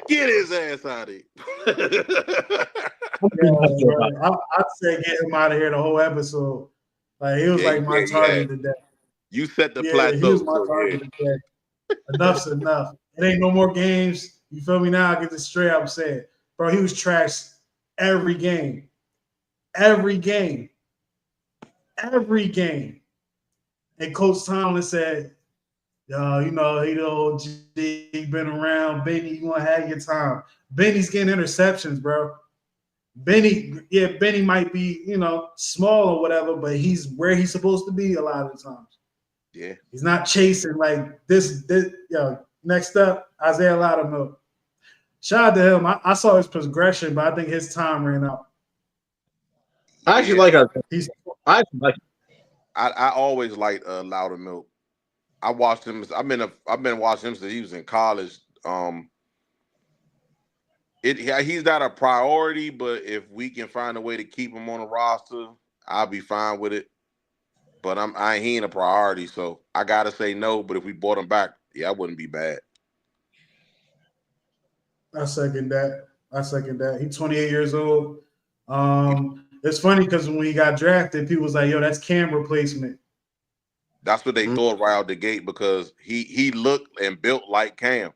Speaker 13: Get his ass out of here.
Speaker 16: I'd say get him out of here the whole episode. Like he was my target today.
Speaker 13: You set the
Speaker 16: He
Speaker 13: plateau.
Speaker 16: was my target today. Enough's enough. It ain't no more games. You feel me now? I get this straight up said. Bro, he was trashed every game. Every game. Every game. And Coach Tomlin said, yo, he the OG, he been around. Benny, you want to have your time. Benny's getting interceptions, bro. Benny might be, small or whatever, but he's where he's supposed to be a lot of the times.
Speaker 13: Yeah.
Speaker 16: He's not chasing like this. Next up, Isaiah Loudermilk. Shout out to him. I saw his progression, but I think his time ran out.
Speaker 12: I actually like
Speaker 13: I always liked Loudermilk. I watched him. I've been watching him since he was in college. He's not a priority, but if we can find a way to keep him on the roster, I'll be fine with it. But he ain't a priority, so I gotta say no. But if we brought him back, yeah, I wouldn't be bad.
Speaker 16: I second that. He's 28 years old. It's funny because when he got drafted, people was like, "Yo, that's Cam replacement."
Speaker 13: That's what they thought right out the gate because he looked and built like Cam.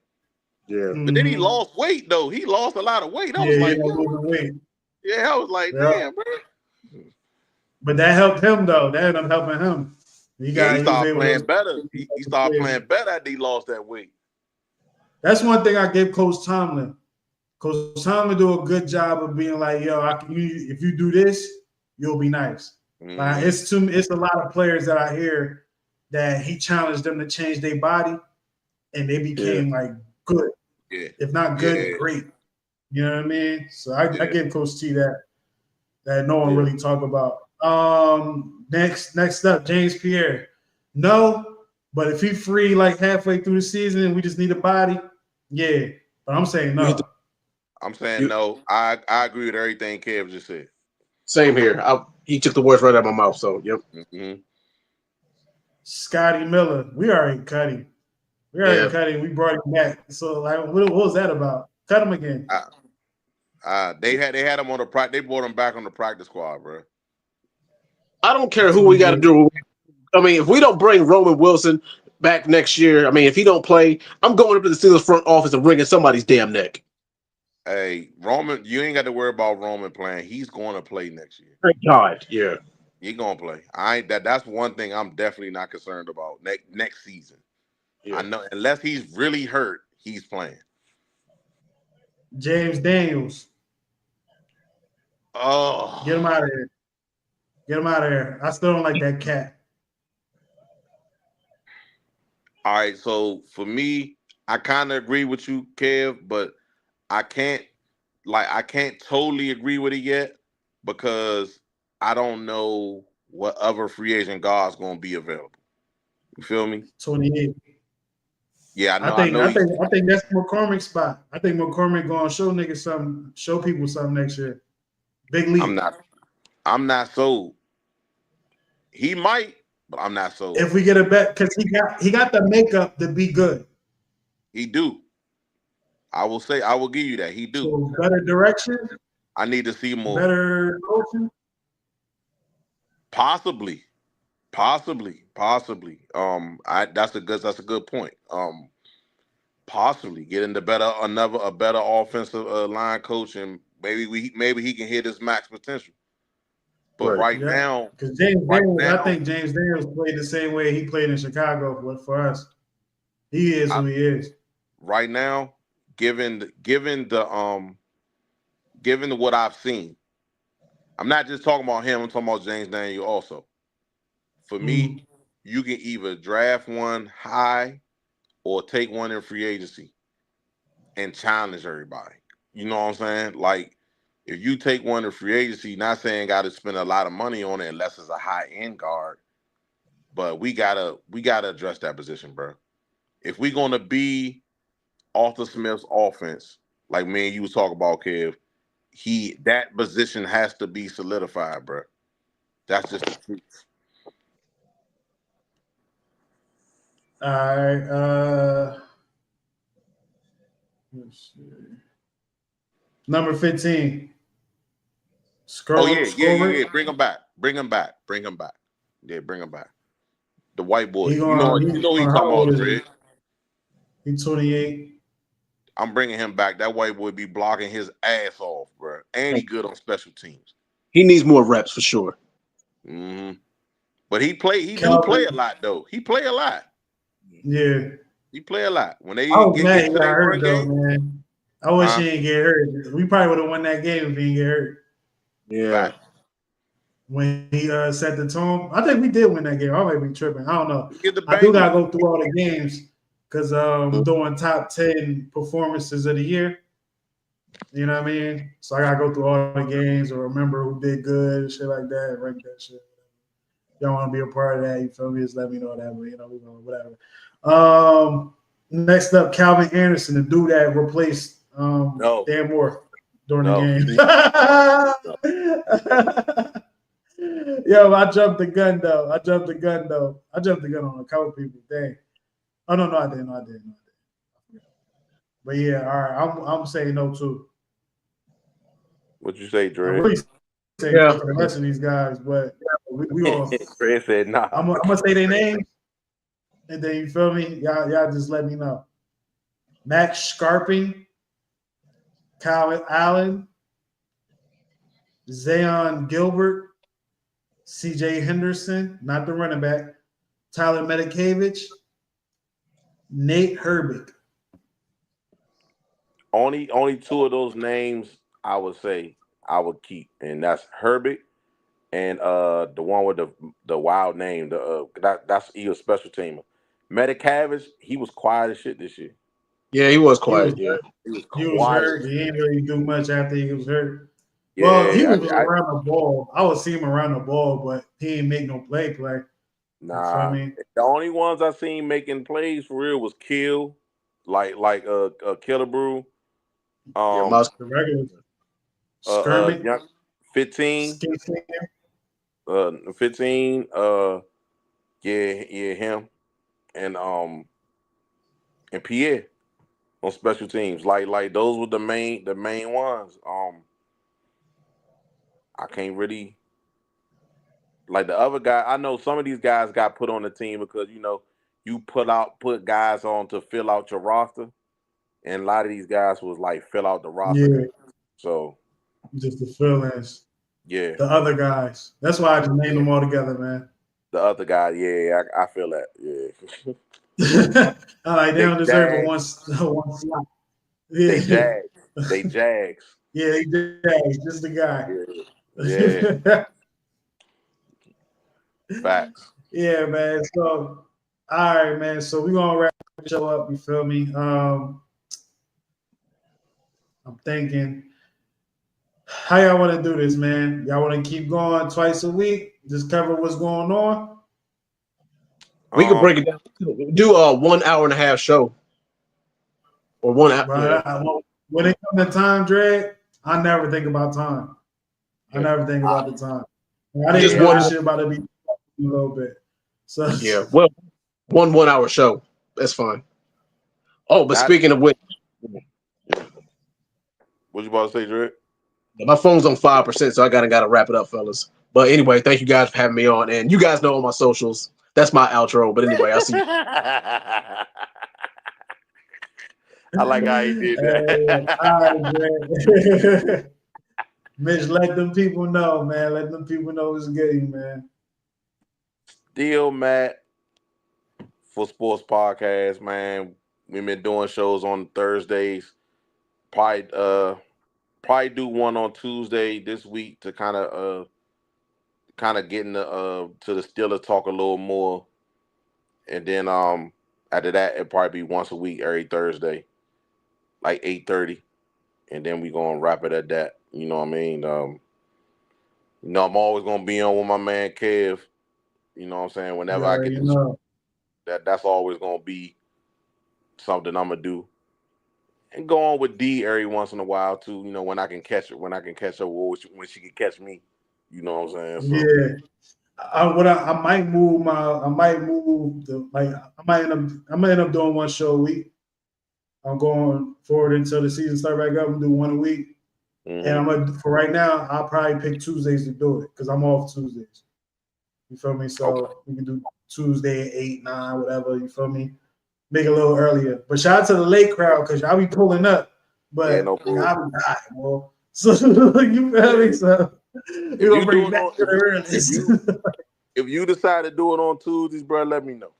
Speaker 12: Yeah.
Speaker 13: But then he lost weight though. He lost a lot of weight. I was like, damn, bro.
Speaker 16: But that helped him though. That ended up helping him.
Speaker 13: He started playing better. He started playing better after he lost that weight.
Speaker 16: That's one thing I give Coach Tomlin. Coach Tomlin do a good job of being like, yo, if you do this, you'll be nice. It's a lot of players that I hear that he challenged them to change their body, and they became like good,
Speaker 13: Yeah.
Speaker 16: if not good,
Speaker 13: Yeah.
Speaker 16: great. You know what I mean? So I
Speaker 13: Yeah.
Speaker 16: give Coach T that no one
Speaker 13: Yeah.
Speaker 16: really talk about. Next up, James Pierre. No, but if he free like halfway through the season and we just need a body, yeah. But I'm saying no.
Speaker 13: I'm saying no. I agree with everything Kev just said.
Speaker 12: Same here. He took the words right out of my mouth. So yep.
Speaker 13: Mm-hmm.
Speaker 16: Scotty Miller. We already cut him. We brought him back. So like, what was that about? Cut him again.
Speaker 13: They had him on the they brought him back on the practice squad, bro.
Speaker 12: I don't care who we got to do. I mean, if we don't bring Roman Wilson back next year, I mean, if he don't play, I'm going up to the Steelers front office and wringing somebody's damn neck.
Speaker 13: Hey, Roman, you ain't got to worry about Roman playing. He's going to play next year.
Speaker 12: Thank God, yeah.
Speaker 13: He gonna play. That's one thing I'm definitely not concerned about next season.
Speaker 12: Yeah.
Speaker 13: I know unless he's really hurt, he's playing.
Speaker 16: James Daniels.
Speaker 13: Oh,
Speaker 16: get him out of here. Get him out of here. I still don't like that cat.
Speaker 13: All right, so for me, I kind of agree with you, Kev, but I can't totally agree with it yet because I don't know what other free agent guard's gonna be available. You feel me?
Speaker 16: 28.
Speaker 13: Yeah, I
Speaker 16: think
Speaker 13: know.
Speaker 16: I think that's McCormick's spot. I think McCormick gonna show niggas something, show people something next year. Big league.
Speaker 13: I'm not sold. He might, but I'm not sold.
Speaker 16: If we get a bet, because he got the makeup to be good.
Speaker 13: He do. I will give you that. He do.
Speaker 16: So better direction.
Speaker 13: I need to see more.
Speaker 16: Better coaching.
Speaker 13: Possibly. That's a good point. Possibly getting a better offensive line coach, and maybe he can hit his max potential. But right now,
Speaker 16: because I think James Daniels played the same way he played in Chicago for us. He is who he is.
Speaker 13: Right now, given what I've seen, I'm not just talking about him. I'm talking about James Daniels also. For me, you can either draft one high or take one in free agency and challenge everybody. You know what I'm saying? Like, if you take one in free agency, not saying got to spend a lot of money on it unless it's a high end guard, but we gotta address that position, bro. If we're gonna be Arthur Smith's offense, like me and you was talking about, Kev, that position has to be solidified, bro. That's just the truth.
Speaker 16: All right. Let's see. Number 15.
Speaker 13: Yeah. Bring him back. Yeah, bring him back. The white boy. You know he's talking about, Dre.
Speaker 16: He's 28.
Speaker 13: I'm bringing him back. That white boy be blocking his ass off, bro. And he good on special teams.
Speaker 12: He needs more reps for sure.
Speaker 13: Mm-hmm. But he do play a lot though. He play a lot.
Speaker 16: Yeah.
Speaker 13: He play a lot. When they
Speaker 16: I was
Speaker 13: get
Speaker 16: mad he
Speaker 13: into
Speaker 16: got
Speaker 13: their
Speaker 16: hurt
Speaker 13: run
Speaker 16: though,
Speaker 13: game,
Speaker 16: man. I wish he didn't get hurt. We probably would have won that game if he didn't get hurt.
Speaker 12: Yeah.
Speaker 16: When he set the tone, I think we did win that game. I might be tripping. I don't know. I
Speaker 13: Bengals.
Speaker 16: do gotta go through all the games because we're doing top 10 performances of the year. You know what I mean? So I gotta go through all the games or remember who did good and shit like that, rank that shit. Y'all want to be a part of that? You feel me? Just let me know that. But we're gonna whatever. Next up, Calvin Anderson, the dude that replaced Dan Moore during the game. Yo, I jumped the gun though. I jumped the gun on a couple people. Dang. Oh no, I didn't. But yeah, all right. I'm saying no too.
Speaker 13: What you say, Dre?
Speaker 16: I really say no for the rest of these guys, but we all.
Speaker 13: Dre said nah.
Speaker 16: I'm gonna say their names, and then you feel me. Y'all just let me know. Max Scarping, Kyle Allen, Zayon Gilbert, C.J. Henderson, not the running back, Tyler Medikevich, Nate Herbig.
Speaker 13: Only two of those names I would say I would keep, and that's Herbig and the one with the wild name. That's Eagles special teamer, Metcalf, he was quiet as shit this year.
Speaker 12: Yeah, he was quiet.
Speaker 13: He was
Speaker 16: He was
Speaker 13: quiet.
Speaker 16: hurt. He didn't really do much after he was hurt.
Speaker 13: Yeah,
Speaker 16: Well, he was around the ball. I would see him around the ball, but he didn't make no play.
Speaker 13: Nah,
Speaker 16: You know
Speaker 13: the only ones I seen making plays for real was Kill, like Killer Brew.
Speaker 16: the regular skirmish.
Speaker 13: 15. 15. Yeah, him. And Pierre on special teams. Like those were the main ones. I can't really like the other guy. I know some of these guys got put on the team because you put guys on to fill out your roster, and a lot of these guys was like fill out the roster.
Speaker 16: Yeah.
Speaker 13: Guys. So
Speaker 16: just the fill-ins.
Speaker 13: Yeah.
Speaker 16: The other guys. That's why I just named them all together, man.
Speaker 13: The other guy, yeah, I feel that. Yeah.
Speaker 16: All right, they don't deserve one slot. Yeah.
Speaker 13: They Jags.
Speaker 16: Yeah, they Jags. Just the guy.
Speaker 13: Yeah. Facts.
Speaker 16: Yeah, man. So, all right, man. So we're gonna wrap the show up. You feel me? I'm thinking, how y'all want to do this, man? Y'all want to keep going twice a week? Just cover what's going on?
Speaker 12: We could break it down. Do a 1 hour and a half show. Or 1 hour.
Speaker 16: Right. When it comes to time drag, I never think about time. I never think about the time. I didn't know this shit about to be a little bit. So
Speaker 12: yeah, well, 1 hour show. That's fine. Oh, but speaking of which,
Speaker 13: what you about to say, Dre?
Speaker 12: My phone's on 5%, so I gotta wrap it up, fellas. But anyway, thank you guys for having me on, and you guys know all my socials. That's my outro. But anyway, I'll see you.
Speaker 13: I like how he did that.
Speaker 16: Mitch, let them people know, man. Let them people know it's good, man.
Speaker 13: Still Matt for Sports Podcast, man. We've been doing shows on Thursdays. Probably do one on Tuesday this week to kind of get into to the Steelers talk a little more, and then after that it'll probably be once a week every Thursday, like 8:30, and then we gonna wrap it at that. You know what I mean? I'm always gonna be on with my man Kev. You know what I'm saying? Whenever I get that's always gonna be something I'm gonna do. And go on with D every once in a while too, when I can catch her, when she can catch me. You know what I'm saying? So,
Speaker 16: yeah. I might end up doing one show a week. I'm going forward until the season start back up and do one a week.
Speaker 13: Mm-hmm.
Speaker 16: And for right now, I'll probably pick Tuesdays to do it because I'm off Tuesdays. You feel me? So we can do Tuesday at 8, 9, whatever. You feel me? Make it a little earlier. But shout out to the late crowd because y'all be pulling up. But I'll be dying, bro. So you feel me? So we're gonna bring it back to the earliest.
Speaker 13: If you decide to do it on Tuesdays, bro, let me know.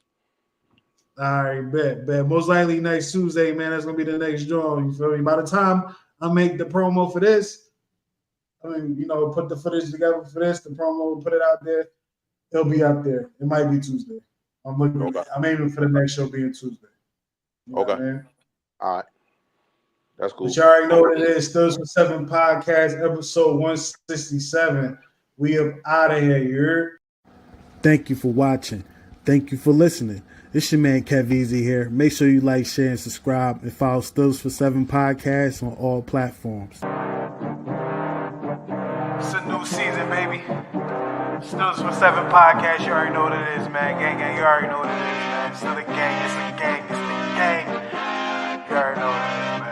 Speaker 16: All right, bet. Most likely next Tuesday, man. That's gonna be the next drawing. You feel me? By the time I make the promo for this, put the footage together for this, the promo, put it out there. It'll be up there. It might be Tuesday. I'm aiming for the next show being Tuesday. You know
Speaker 13: okay.
Speaker 16: What I mean?
Speaker 13: All right. That's cool.
Speaker 16: But you already know what it is. Stills for 7 podcast, episode 167. We up out of here. You heard? Thank you for watching. Thank you for listening. It's your man Kev Easy here. Make sure you like, share, and subscribe, and follow Stills for 7 podcast on all platforms.
Speaker 15: It's a new season, baby. Stills for 7 podcast. You already know what it is, man. Gang, you already know what it is, man. Still a gang. It's a gang. It's the gang. You already know what it is, man.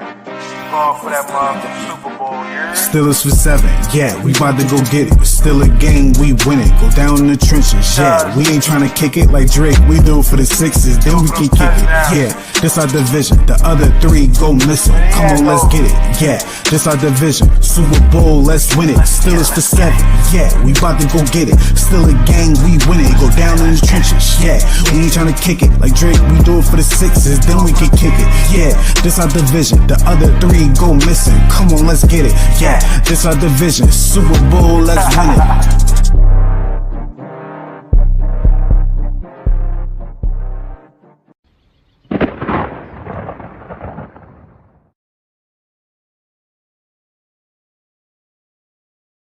Speaker 15: Going for that motherfucking Super Bowl, yeah.
Speaker 11: Steelers for 7, yeah, we about to go get it. Still a game, we win it. Go down in the trenches, yeah. We ain't trying to kick it like Drake. We do it for the 6s, then we can kick it. Yeah, this our division. The other 3 go missing. Come on, let's get it. Yeah, this our division. Super Bowl, let's win it. Steelers for 7, yeah, we about to go get it. Still a game, we win it. Go down in the trenches, yeah. We ain't trying to kick it like Drake. We do it for the 6s, then we can kick it. Yeah, this our division. The other 3 go missing. Come on, let's get it. Yeah, this our division. Super Bowl, let's win it.